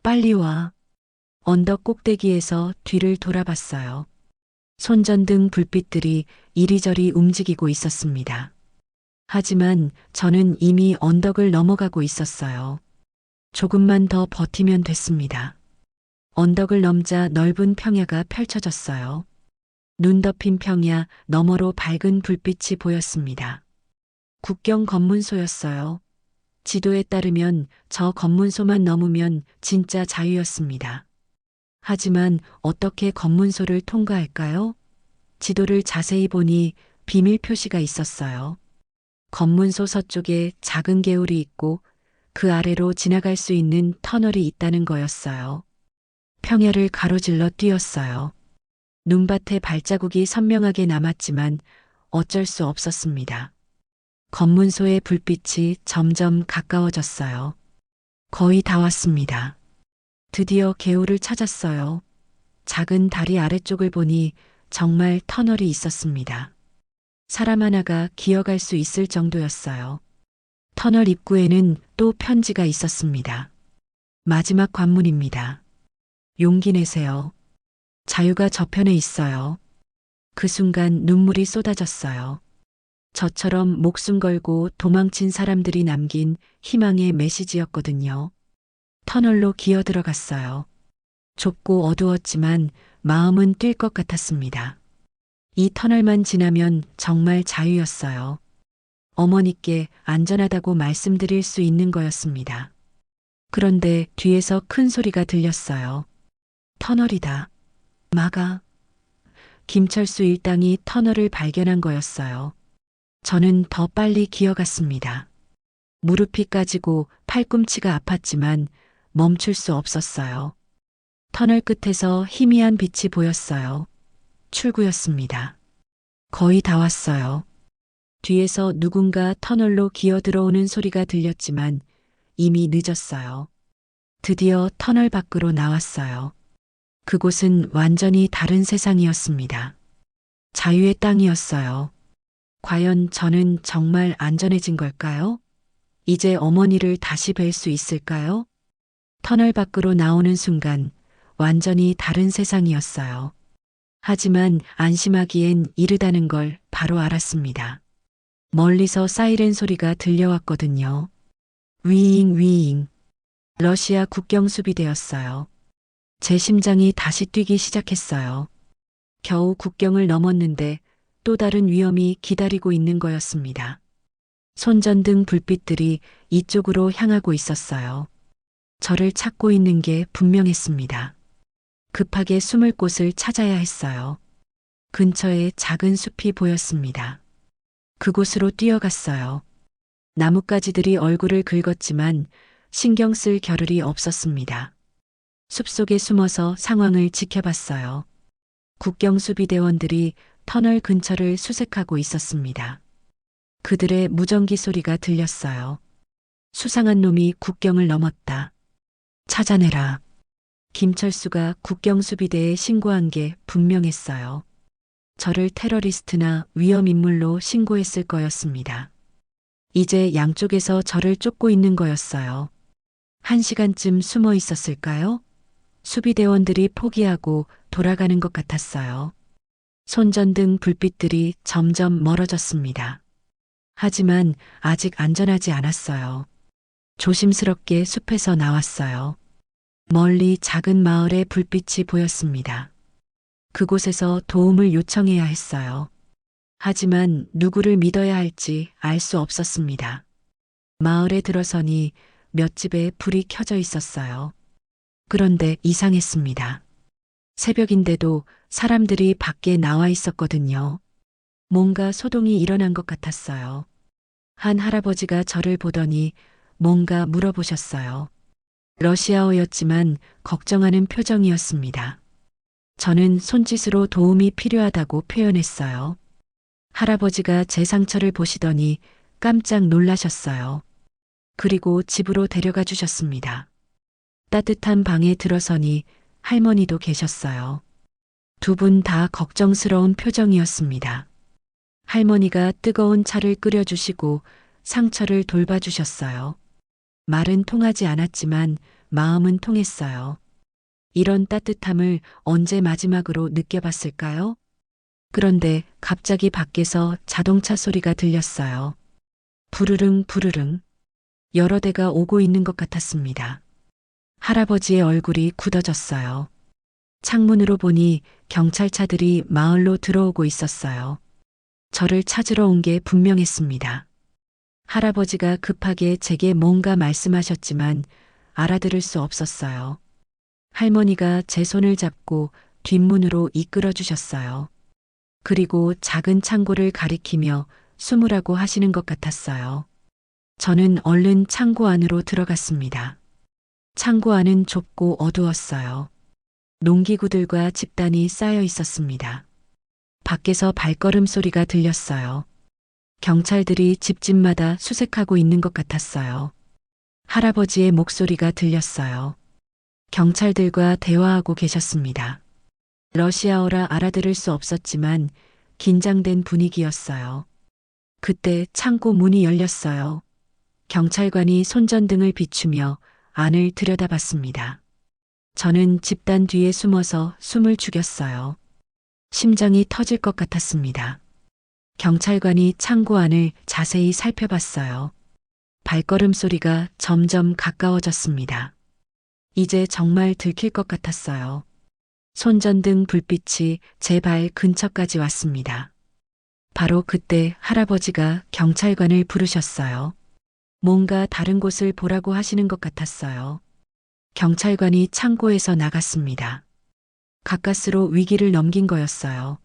빨리 와. 언덕 꼭대기에서 뒤를 돌아봤어요. 손전등 불빛들이 이리저리 움직이고 있었습니다. 하지만 저는 이미 언덕을 넘어가고 있었어요. 조금만 더 버티면 됐습니다. 언덕을 넘자 넓은 평야가 펼쳐졌어요. 눈 덮인 평야 너머로 밝은 불빛이 보였습니다. 국경 검문소였어요. 지도에 따르면 저 검문소만 넘으면 진짜 자유였습니다. 하지만 어떻게 검문소를 통과할까요? 지도를 자세히 보니 비밀 표시가 있었어요. 검문소 서쪽에 작은 개울이 있고 그 아래로 지나갈 수 있는 터널이 있다는 거였어요. 평야를 가로질러 뛰었어요. 눈밭에 발자국이 선명하게 남았지만 어쩔 수 없었습니다. 검문소의 불빛이 점점 가까워졌어요. 거의 다 왔습니다. 드디어 개울을 찾았어요. 작은 다리 아래쪽을 보니 정말 터널이 있었습니다. 사람 하나가 기어갈 수 있을 정도였어요. 터널 입구에는 또 편지가 있었습니다. 마지막 관문입니다. 용기 내세요. 자유가 저편에 있어요. 그 순간 눈물이 쏟아졌어요. 저처럼 목숨 걸고 도망친 사람들이 남긴 희망의 메시지였거든요. 터널로 기어 들어갔어요. 좁고 어두웠지만 마음은 뛸 것 같았습니다. 이 터널만 지나면 정말 자유였어요. 어머니께 안전하다고 말씀드릴 수 있는 거였습니다. 그런데 뒤에서 큰 소리가 들렸어요. 터널이다. 막아. 김철수 일당이 터널을 발견한 거였어요. 저는 더 빨리 기어갔습니다. 무릎이 까지고 팔꿈치가 아팠지만 멈출 수 없었어요. 터널 끝에서 희미한 빛이 보였어요. 출구였습니다. 거의 다 왔어요. 뒤에서 누군가 터널로 기어 들어오는 소리가 들렸지만 이미 늦었어요. 드디어 터널 밖으로 나왔어요. 그곳은 완전히 다른 세상이었습니다. 자유의 땅이었어요. 과연 저는 정말 안전해진 걸까요? 이제 어머니를 다시 뵐 수 있을까요? 터널 밖으로 나오는 순간 완전히 다른 세상이었어요. 하지만 안심하기엔 이르다는 걸 바로 알았습니다. 멀리서 사이렌 소리가 들려왔거든요. 위잉 위잉. 러시아 국경 수비대였어요. 제 심장이 다시 뛰기 시작했어요. 겨우 국경을 넘었는데 또 다른 위험이 기다리고 있는 거였습니다. 손전등 불빛들이 이쪽으로 향하고 있었어요. 저를 찾고 있는 게 분명했습니다. 급하게 숨을 곳을 찾아야 했어요. 근처에 작은 숲이 보였습니다. 그곳으로 뛰어갔어요. 나뭇가지들이 얼굴을 긁었지만 신경 쓸 겨를이 없었습니다. 숲속에 숨어서 상황을 지켜봤어요. 국경 수비대원들이 터널 근처를 수색하고 있었습니다. 그들의 무전기 소리가 들렸어요. 수상한 놈이 국경을 넘었다. 찾아내라. 김철수가 국경 수비대에 신고한 게 분명했어요. 저를 테러리스트나 위험인물로 신고했을 거였습니다. 이제 양쪽에서 저를 쫓고 있는 거였어요. 1시간쯤 숨어 있었을까요? 수비대원들이 포기하고 돌아가는 것 같았어요. 손전등 불빛들이 점점 멀어졌습니다. 하지만 아직 안전하지 않았어요. 조심스럽게 숲에서 나왔어요. 멀리 작은 마을의 불빛이 보였습니다. 그곳에서 도움을 요청해야 했어요. 하지만 누구를 믿어야 할지 알 수 없었습니다. 마을에 들어서니 몇 집에 불이 켜져 있었어요. 그런데 이상했습니다. 새벽인데도 사람들이 밖에 나와 있었거든요. 뭔가 소동이 일어난 것 같았어요. 한 할아버지가 저를 보더니 뭔가 물어보셨어요. 러시아어였지만 걱정하는 표정이었습니다. 저는 손짓으로 도움이 필요하다고 표현했어요. 할아버지가 제 상처를 보시더니 깜짝 놀라셨어요. 그리고 집으로 데려가 주셨습니다. 따뜻한 방에 들어서니 할머니도 계셨어요. 두 분 다 걱정스러운 표정이었습니다. 할머니가 뜨거운 차를 끓여주시고 상처를 돌봐주셨어요. 말은 통하지 않았지만 마음은 통했어요. 이런 따뜻함을 언제 마지막으로 느껴봤을까요? 그런데 갑자기 밖에서 자동차 소리가 들렸어요. 부르릉 부르릉. 여러 대가 오고 있는 것 같았습니다. 할아버지의 얼굴이 굳어졌어요. 창문으로 보니 경찰차들이 마을로 들어오고 있었어요. 저를 찾으러 온 게 분명했습니다. 할아버지가 급하게 제게 뭔가 말씀하셨지만 알아들을 수 없었어요. 할머니가 제 손을 잡고 뒷문으로 이끌어 주셨어요. 그리고 작은 창고를 가리키며 숨으라고 하시는 것 같았어요. 저는 얼른 창고 안으로 들어갔습니다. 창고 안은 좁고 어두웠어요. 농기구들과 집단이 쌓여 있었습니다. 밖에서 발걸음 소리가 들렸어요. 경찰들이 집집마다 수색하고 있는 것 같았어요. 할아버지의 목소리가 들렸어요. 경찰들과 대화하고 계셨습니다. 러시아어라 알아들을 수 없었지만 긴장된 분위기였어요. 그때 창고 문이 열렸어요. 경찰관이 손전등을 비추며 안을 들여다봤습니다. 저는 집단 뒤에 숨어서 숨을 죽였어요. 심장이 터질 것 같았습니다. 경찰관이 창고 안을 자세히 살펴봤어요. 발걸음 소리가 점점 가까워졌습니다. 이제 정말 들킬 것 같았어요. 손전등 불빛이 제 발 근처까지 왔습니다. 바로 그때 할아버지가 경찰관을 부르셨어요. 뭔가 다른 곳을 보라고 하시는 것 같았어요. 경찰관이 창고에서 나갔습니다. 가까스로 위기를 넘긴 거였어요.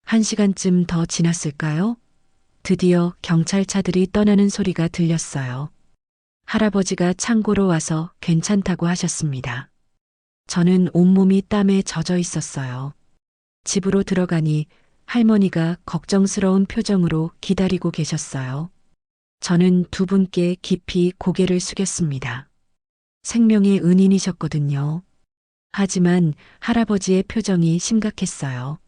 1시간쯤 더 지났을까요? 드디어 경찰차들이 떠나는 소리가 들렸어요. 할아버지가 창고로 와서 괜찮다고 하셨습니다. 저는 온몸이 땀에 젖어 있었어요. 집으로 들어가니 할머니가 걱정스러운 표정으로 기다리고 계셨어요. 저는 두 분께 깊이 고개를 숙였습니다. 생명의 은인이셨거든요. 하지만 할아버지의 표정이 심각했어요.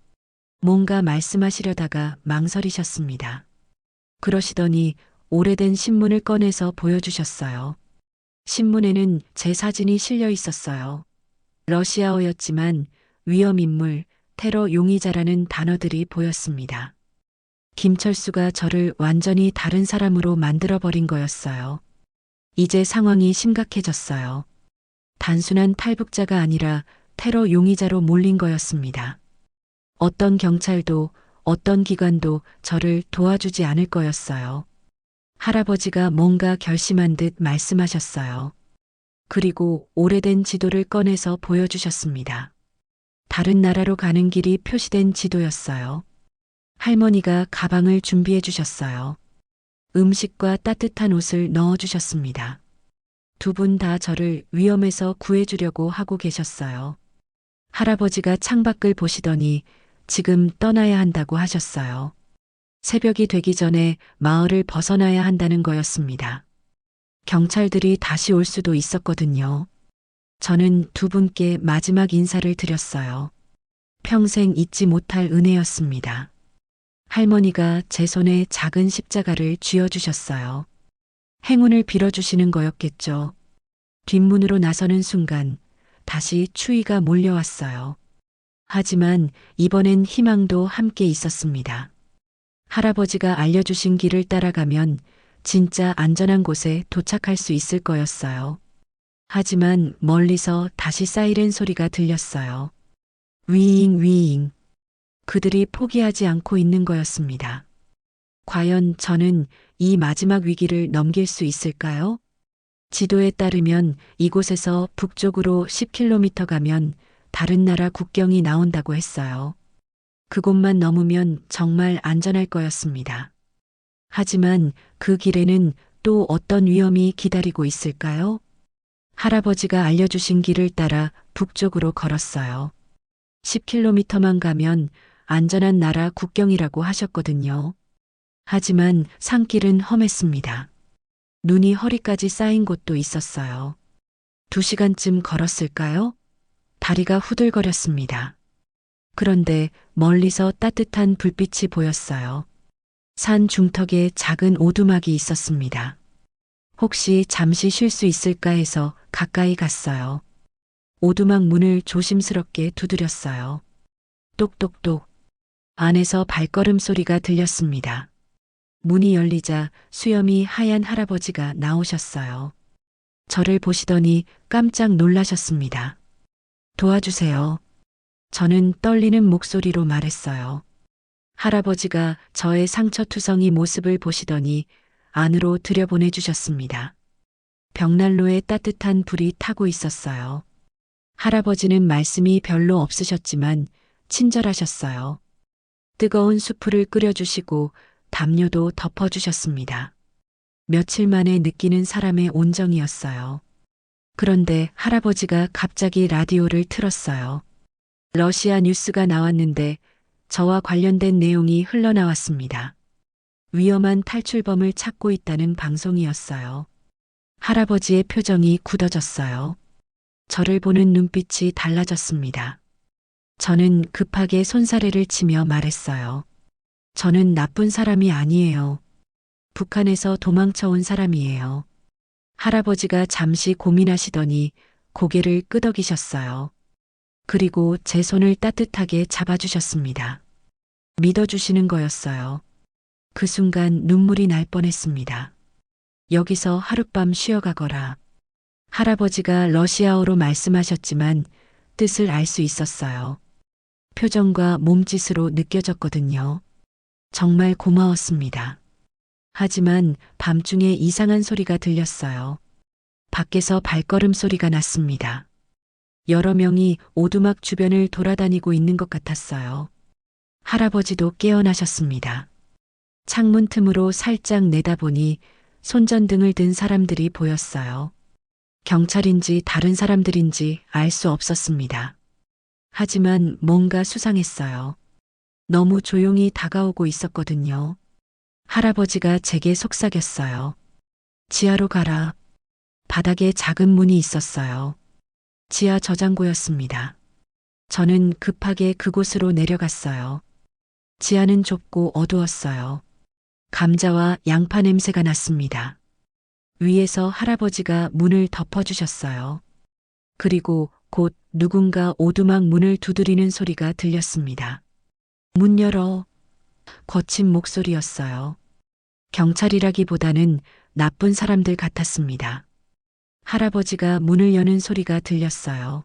뭔가 말씀하시려다가 망설이셨습니다. 그러시더니 오래된 신문을 꺼내서 보여주셨어요. 신문에는 제 사진이 실려 있었어요. 러시아어였지만 위험인물, 테러 용의자라는 단어들이 보였습니다. 김철수가 저를 완전히 다른 사람으로 만들어버린 거였어요. 이제 상황이 심각해졌어요. 단순한 탈북자가 아니라 테러 용의자로 몰린 거였습니다. 어떤 경찰도 어떤 기관도 저를 도와주지 않을 거였어요. 할아버지가 뭔가 결심한 듯 말씀하셨어요. 그리고 오래된 지도를 꺼내서 보여주셨습니다. 다른 나라로 가는 길이 표시된 지도였어요. 할머니가 가방을 준비해 주셨어요. 음식과 따뜻한 옷을 넣어 주셨습니다. 두 분 다 저를 위험에서 구해주려고 하고 계셨어요. 할아버지가 창밖을 보시더니 지금 떠나야 한다고 하셨어요. 새벽이 되기 전에 마을을 벗어나야 한다는 거였습니다. 경찰들이 다시 올 수도 있었거든요. 저는 두 분께 마지막 인사를 드렸어요. 평생 잊지 못할 은혜였습니다. 할머니가 제 손에 작은 십자가를 쥐어주셨어요. 행운을 빌어주시는 거였겠죠. 뒷문으로 나서는 순간 다시 추위가 몰려왔어요. 하지만 이번엔 희망도 함께 있었습니다. 할아버지가 알려주신 길을 따라가면 진짜 안전한 곳에 도착할 수 있을 거였어요. 하지만 멀리서 다시 사이렌 소리가 들렸어요. 위잉 위잉. 그들이 포기하지 않고 있는 거였습니다. 과연 저는 이 마지막 위기를 넘길 수 있을까요? 지도에 따르면 이곳에서 북쪽으로 10km 가면 다른 나라 국경이 나온다고 했어요. 그곳만 넘으면 정말 안전할 거였습니다. 하지만 그 길에는 또 어떤 위험이 기다리고 있을까요? 할아버지가 알려주신 길을 따라 북쪽으로 걸었어요. 10km만 가면 안전한 나라 국경이라고 하셨거든요. 하지만 산길은 험했습니다. 눈이 허리까지 쌓인 곳도 있었어요. 2시간쯤 걸었을까요? 다리가 후들거렸습니다. 그런데 멀리서 따뜻한 불빛이 보였어요. 산 중턱에 작은 오두막이 있었습니다. 혹시 잠시 쉴 수 있을까 해서 가까이 갔어요. 오두막 문을 조심스럽게 두드렸어요. 똑똑똑. 안에서 발걸음 소리가 들렸습니다. 문이 열리자 수염이 하얀 할아버지가 나오셨어요. 저를 보시더니 깜짝 놀라셨습니다. 도와주세요. 저는 떨리는 목소리로 말했어요. 할아버지가 저의 상처투성이 모습을 보시더니 안으로 들여보내 주셨습니다. 벽난로에 따뜻한 불이 타고 있었어요. 할아버지는 말씀이 별로 없으셨지만 친절하셨어요. 뜨거운 수프를 끓여주시고 담요도 덮어주셨습니다. 며칠 만에 느끼는 사람의 온정이었어요. 그런데 할아버지가 갑자기 라디오를 틀었어요. 러시아 뉴스가 나왔는데 저와 관련된 내용이 흘러나왔습니다. 위험한 탈출범을 찾고 있다는 방송이었어요. 할아버지의 표정이 굳어졌어요. 저를 보는 눈빛이 달라졌습니다. 저는 급하게 손사래를 치며 말했어요. 저는 나쁜 사람이 아니에요. 북한에서 도망쳐 온 사람이에요. 할아버지가 잠시 고민하시더니 고개를 끄덕이셨어요. 그리고 제 손을 따뜻하게 잡아주셨습니다. 믿어주시는 거였어요. 그 순간 눈물이 날 뻔했습니다. 여기서 하룻밤 쉬어가거라. 할아버지가 러시아어로 말씀하셨지만 뜻을 알 수 있었어요. 표정과 몸짓으로 느껴졌거든요. 정말 고마웠습니다. 하지만 밤중에 이상한 소리가 들렸어요. 밖에서 발걸음 소리가 났습니다. 여러 명이 오두막 주변을 돌아다니고 있는 것 같았어요. 할아버지도 깨어나셨습니다. 창문 틈으로 살짝 내다보니 손전등을 든 사람들이 보였어요. 경찰인지 다른 사람들인지 알 수 없었습니다. 하지만 뭔가 수상했어요. 너무 조용히 다가오고 있었거든요. 할아버지가 제게 속삭였어요. 지하로 가라. 바닥에 작은 문이 있었어요. 지하 저장고였습니다. 저는 급하게 그곳으로 내려갔어요. 지하는 좁고 어두웠어요. 감자와 양파 냄새가 났습니다. 위에서 할아버지가 문을 덮어주셨어요. 그리고 곧 누군가 오두막 문을 두드리는 소리가 들렸습니다. 문 열어. 거친 목소리였어요. 경찰이라기보다는 나쁜 사람들 같았습니다. 할아버지가 문을 여는 소리가 들렸어요.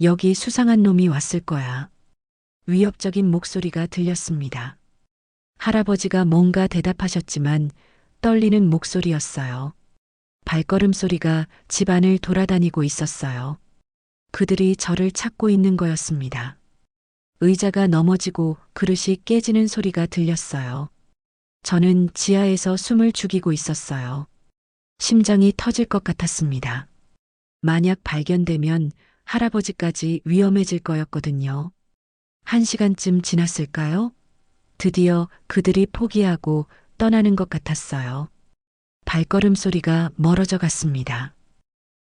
여기 수상한 놈이 왔을 거야. 위협적인 목소리가 들렸습니다. 할아버지가 뭔가 대답하셨지만 떨리는 목소리였어요. 발걸음 소리가 집안을 돌아다니고 있었어요. 그들이 저를 찾고 있는 거였습니다. 의자가 넘어지고 그릇이 깨지는 소리가 들렸어요. 저는 지하에서 숨을 죽이고 있었어요. 심장이 터질 것 같았습니다. 만약 발견되면 할아버지까지 위험해질 거였거든요. 1시간쯤 지났을까요? 드디어 그들이 포기하고 떠나는 것 같았어요. 발걸음 소리가 멀어져 갔습니다.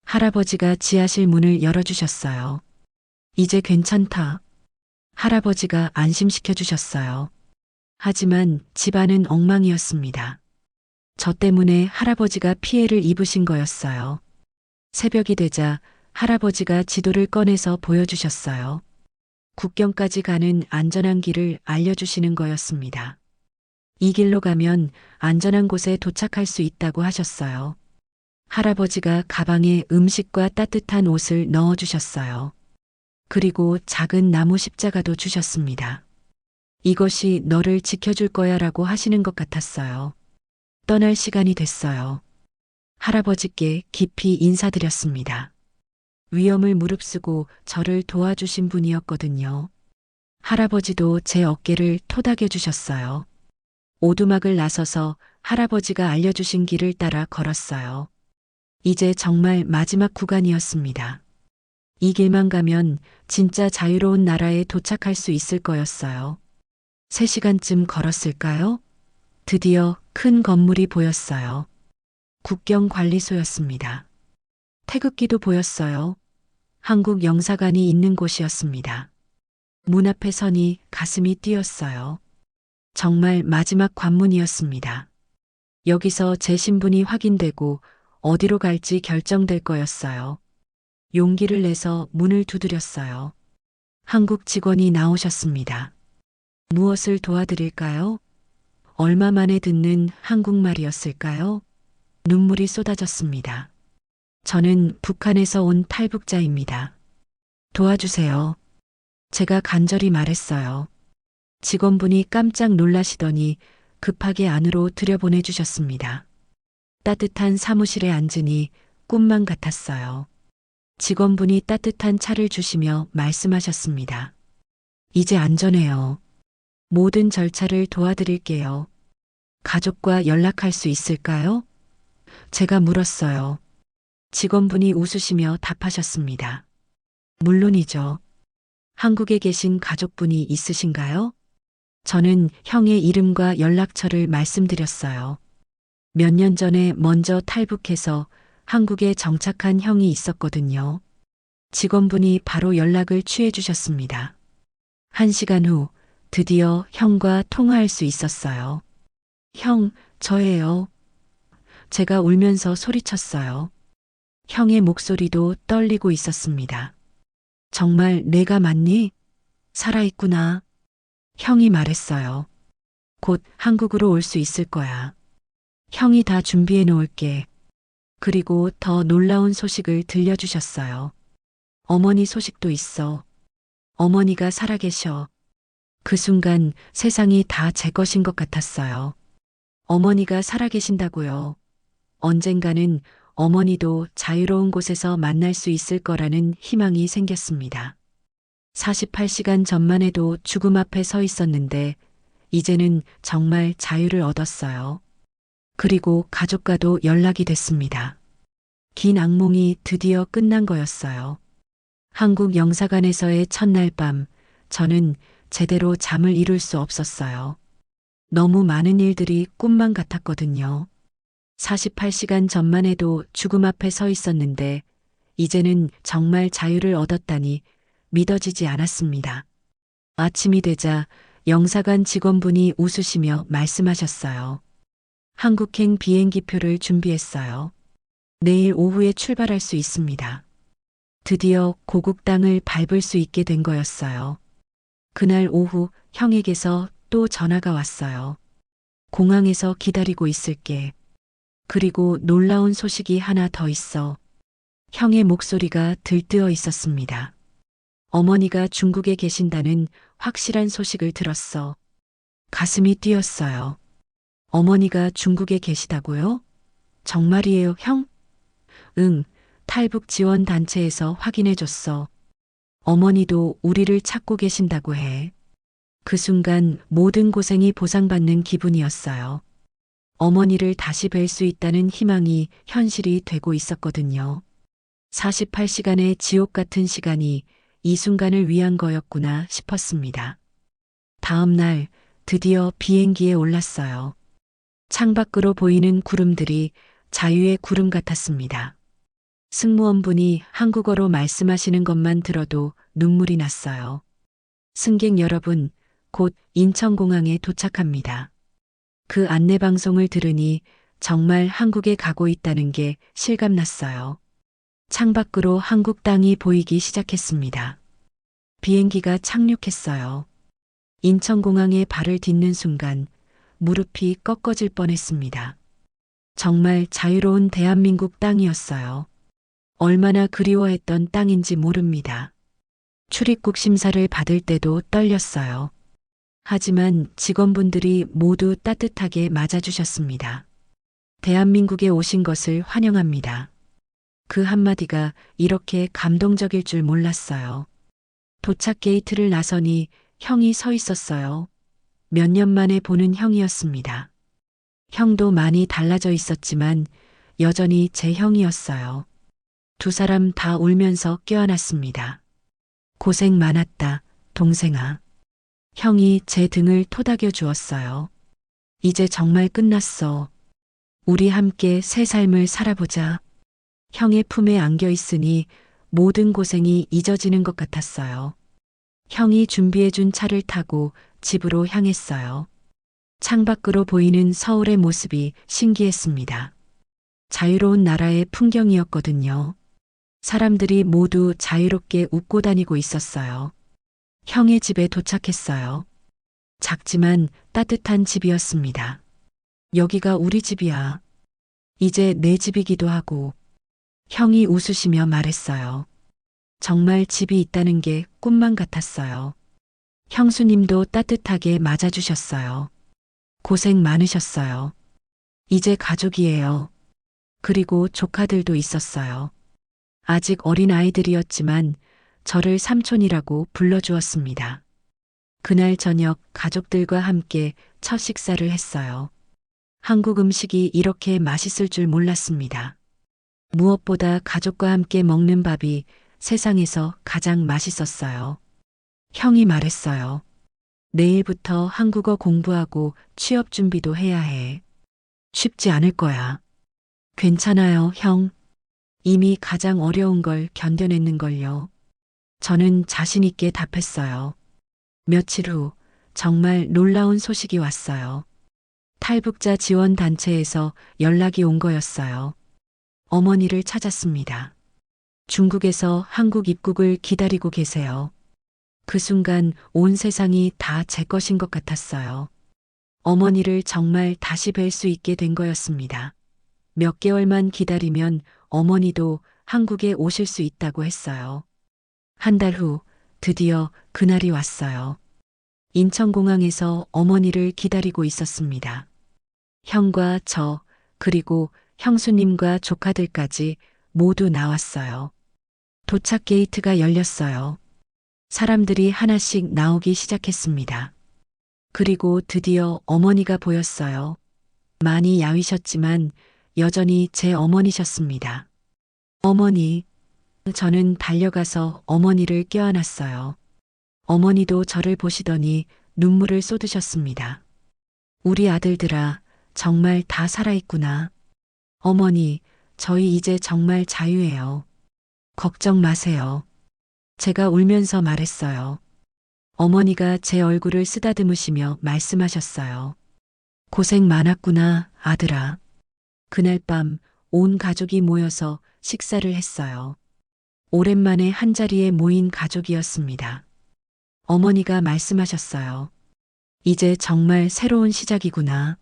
할아버지가 지하실 문을 열어주셨어요. 이제 괜찮다. 할아버지가 안심시켜 주셨어요. 하지만 집안은 엉망이었습니다. 저 때문에 할아버지가 피해를 입으신 거였어요. 새벽이 되자 할아버지가 지도를 꺼내서 보여주셨어요. 국경까지 가는 안전한 길을 알려주시는 거였습니다. 이 길로 가면 안전한 곳에 도착할 수 있다고 하셨어요. 할아버지가 가방에 음식과 따뜻한 옷을 넣어주셨어요. 그리고 작은 나무 십자가도 주셨습니다. 이것이 너를 지켜줄 거야 라고 하시는 것 같았어요. 떠날 시간이 됐어요. 할아버지께 깊이 인사드렸습니다. 위험을 무릅쓰고 저를 도와주신 분이었거든요. 할아버지도 제 어깨를 토닥여 주셨어요. 오두막을 나서서 할아버지가 알려주신 길을 따라 걸었어요. 이제 정말 마지막 구간이었습니다. 이 길만 가면 진짜 자유로운 나라에 도착할 수 있을 거였어요. 3시간쯤 걸었을까요? 드디어 큰 건물이 보였어요. 국경관리소였습니다. 태극기도 보였어요. 한국 영사관이 있는 곳이었습니다. 문 앞에 서니 가슴이 뛰었어요. 정말 마지막 관문이었습니다. 여기서 제 신분이 확인되고 어디로 갈지 결정될 거였어요. 용기를 내서 문을 두드렸어요. 한국 직원이 나오셨습니다. 무엇을 도와드릴까요? 얼마 만에 듣는 한국말이었을까요? 눈물이 쏟아졌습니다. 저는 북한에서 온 탈북자입니다. 도와주세요. 제가 간절히 말했어요. 직원분이 깜짝 놀라시더니 급하게 안으로 들여보내주셨습니다. 따뜻한 사무실에 앉으니 꿈만 같았어요. 직원분이 따뜻한 차를 주시며 말씀하셨습니다. 이제 안전해요. 모든 절차를 도와드릴게요. 가족과 연락할 수 있을까요? 제가 물었어요. 직원분이 웃으시며 답하셨습니다. 물론이죠. 한국에 계신 가족분이 있으신가요? 저는 형의 이름과 연락처를 말씀드렸어요. 몇 년 전에 먼저 탈북해서 한국에 정착한 형이 있었거든요. 직원분이 바로 연락을 취해 주셨습니다. 1시간 후 드디어 형과 통화할 수 있었어요. 형, 저예요. 제가 울면서 소리쳤어요. 형의 목소리도 떨리고 있었습니다. 정말 내가 맞니? 살아있구나. 형이 말했어요. 곧 한국으로 올 수 있을 거야. 형이 다 준비해 놓을게. 그리고 더 놀라운 소식을 들려주셨어요. 어머니 소식도 있어. 어머니가 살아계셔. 그 순간 세상이 다 제 것인 것 같았어요. 어머니가 살아계신다고요. 언젠가는 어머니도 자유로운 곳에서 만날 수 있을 거라는 희망이 생겼습니다. 48시간 전만 해도 죽음 앞에 서 있었는데 이제는 정말 자유를 얻었어요. 그리고 가족과도 연락이 됐습니다. 긴 악몽이 드디어 끝난 거였어요. 한국 영사관에서의 첫날 밤, 저는 제대로 잠을 이룰 수 없었어요. 너무 많은 일들이 꿈만 같았거든요. 48시간 전만 해도 죽음 앞에 서 있었는데, 이제는 정말 자유를 얻었다니 믿어지지 않았습니다. 아침이 되자 영사관 직원분이 웃으시며 말씀하셨어요. 한국행 비행기표를 준비했어요. 내일 오후에 출발할 수 있습니다. 드디어 고국 땅을 밟을 수 있게 된 거였어요. 그날 오후 형에게서 또 전화가 왔어요. 공항에서 기다리고 있을게. 그리고 놀라운 소식이 하나 더 있어. 형의 목소리가 들뜨어 있었습니다. 어머니가 중국에 계신다는 확실한 소식을 들었어. 가슴이 뛰었어요. 어머니가 중국에 계시다고요? 정말이에요, 형? 응, 탈북 지원 단체에서 확인해 줬어. 어머니도 우리를 찾고 계신다고 해. 그 순간 모든 고생이 보상받는 기분이었어요. 어머니를 다시 뵐 수 있다는 희망이 현실이 되고 있었거든요. 48시간의 지옥 같은 시간이 이 순간을 위한 거였구나 싶었습니다. 다음 날 드디어 비행기에 올랐어요. 창밖으로 보이는 구름들이 자유의 구름 같았습니다. 승무원분이 한국어로 말씀하시는 것만 들어도 눈물이 났어요. 승객 여러분, 곧 인천공항에 도착합니다. 그 안내방송을 들으니 정말 한국에 가고 있다는 게 실감났어요. 창밖으로 한국 땅이 보이기 시작했습니다. 비행기가 착륙했어요. 인천공항에 발을 딛는 순간 무릎이 꺾어질 뻔했습니다. 정말 자유로운 대한민국 땅이었어요. 얼마나 그리워했던 땅인지 모릅니다. 출입국 심사를 받을 때도 떨렸어요. 하지만 직원분들이 모두 따뜻하게 맞아주셨습니다. 대한민국에 오신 것을 환영합니다. 그 한마디가 이렇게 감동적일 줄 몰랐어요. 도착 게이트를 나서니 형이 서 있었어요. 몇 년 만에 보는 형이었습니다. 형도 많이 달라져 있었지만 여전히 제 형이었어요. 두 사람 다 울면서 껴안았습니다. 고생 많았다, 동생아. 형이 제 등을 토닥여 주었어요. 이제 정말 끝났어. 우리 함께 새 삶을 살아보자. 형의 품에 안겨 있으니 모든 고생이 잊어지는 것 같았어요. 형이 준비해준 차를 타고 집으로 향했어요. 창밖으로 보이는 서울의 모습이 신기했습니다. 자유로운 나라의 풍경이었거든요. 사람들이 모두 자유롭게 웃고 다니고 있었어요. 형의 집에 도착했어요. 작지만 따뜻한 집이었습니다. 여기가 우리 집이야. 이제 내 집이기도 하고. 형이 웃으시며 말했어요. 정말 집이 있다는 게 꿈만 같았어요. 형수님도 따뜻하게 맞아주셨어요. 고생 많으셨어요. 이제 가족이에요. 그리고 조카들도 있었어요. 아직 어린 아이들이었지만 저를 삼촌이라고 불러주었습니다. 그날 저녁 가족들과 함께 첫 식사를 했어요. 한국 음식이 이렇게 맛있을 줄 몰랐습니다. 무엇보다 가족과 함께 먹는 밥이 세상에서 가장 맛있었어요. 형이 말했어요. 내일부터 한국어 공부하고 취업 준비도 해야 해. 쉽지 않을 거야. 괜찮아요, 형. 이미 가장 어려운 걸 견뎌냈는걸요. 저는 자신 있게 답했어요. 며칠 후 정말 놀라운 소식이 왔어요. 탈북자 지원 단체에서 연락이 온 거였어요. 어머니를 찾았습니다. 중국에서 한국 입국을 기다리고 계세요. 그 순간 온 세상이 다 제 것인 것 같았어요. 어머니를 정말 다시 뵐 수 있게 된 거였습니다. 몇 개월만 기다리면 어머니도 한국에 오실 수 있다고 했어요. 한 달 후 드디어 그날이 왔어요. 인천공항에서 어머니를 기다리고 있었습니다. 형과 저, 그리고 형수님과 조카들까지 모두 나왔어요. 도착 게이트가 열렸어요. 사람들이 하나씩 나오기 시작했습니다. 그리고 드디어 어머니가 보였어요. 많이 야위셨지만 여전히 제 어머니셨습니다. 어머니, 저는 달려가서 어머니를 껴안았어요. 어머니도 저를 보시더니 눈물을 쏟으셨습니다. 우리 아들들아, 정말 다 살아있구나. 어머니, 저희 이제 정말 자유해요. 걱정 마세요. 제가 울면서 말했어요. 어머니가 제 얼굴을 쓰다듬으시며 말씀하셨어요. 고생 많았구나, 아들아. 그날 밤 온 가족이 모여서 식사를 했어요. 오랜만에 한자리에 모인 가족이었습니다. 어머니가 말씀하셨어요. 이제 정말 새로운 시작이구나.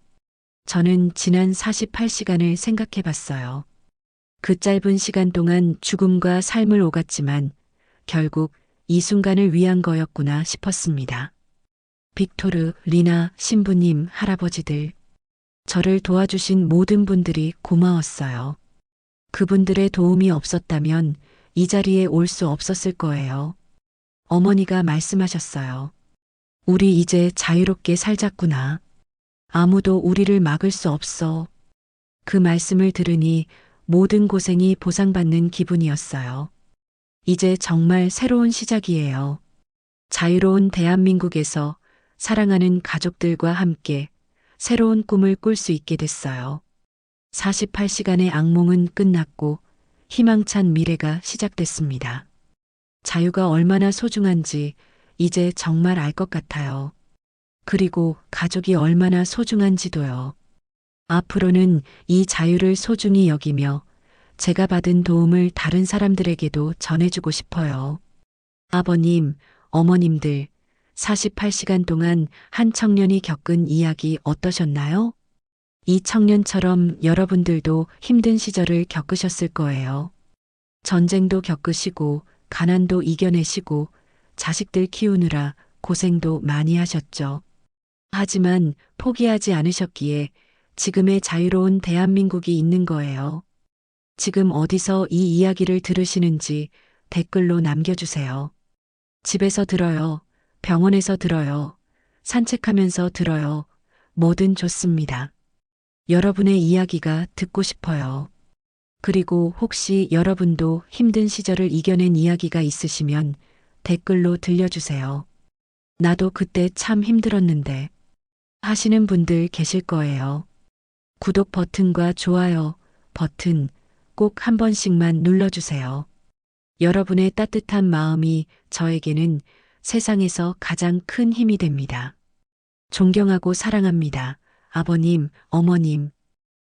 저는 지난 48시간을 생각해 봤어요. 그 짧은 시간 동안 죽음과 삶을 오갔지만 결국 이 순간을 위한 거였구나 싶었습니다. 빅토르, 리나, 신부님, 할아버지들. 저를 도와주신 모든 분들이 고마웠어요. 그분들의 도움이 없었다면 이 자리에 올 수 없었을 거예요. 어머니가 말씀하셨어요. 우리 이제 자유롭게 살자꾸나. 아무도 우리를 막을 수 없어. 그 말씀을 들으니 모든 고생이 보상받는 기분이었어요. 이제 정말 새로운 시작이에요. 자유로운 대한민국에서 사랑하는 가족들과 함께 새로운 꿈을 꿀 수 있게 됐어요. 48시간의 악몽은 끝났고 희망찬 미래가 시작됐습니다. 자유가 얼마나 소중한지 이제 정말 알 것 같아요. 그리고 가족이 얼마나 소중한지도요. 앞으로는 이 자유를 소중히 여기며 제가 받은 도움을 다른 사람들에게도 전해주고 싶어요. 아버님, 어머님들, 48시간 동안 한 청년이 겪은 이야기 어떠셨나요? 이 청년처럼 여러분들도 힘든 시절을 겪으셨을 거예요. 전쟁도 겪으시고, 가난도 이겨내시고, 자식들 키우느라 고생도 많이 하셨죠. 하지만 포기하지 않으셨기에 지금의 자유로운 대한민국이 있는 거예요. 지금 어디서 이 이야기를 들으시는지 댓글로 남겨주세요. 집에서 들어요. 병원에서 들어요. 산책하면서 들어요. 뭐든 좋습니다. 여러분의 이야기가 듣고 싶어요. 그리고 혹시 여러분도 힘든 시절을 이겨낸 이야기가 있으시면 댓글로 들려주세요. 나도 그때 참 힘들었는데 하시는 분들 계실 거예요. 구독 버튼과 좋아요 버튼 꼭 한 번씩만 눌러주세요. 여러분의 따뜻한 마음이 저에게는 세상에서 가장 큰 힘이 됩니다. 존경하고 사랑합니다. 아버님, 어머님,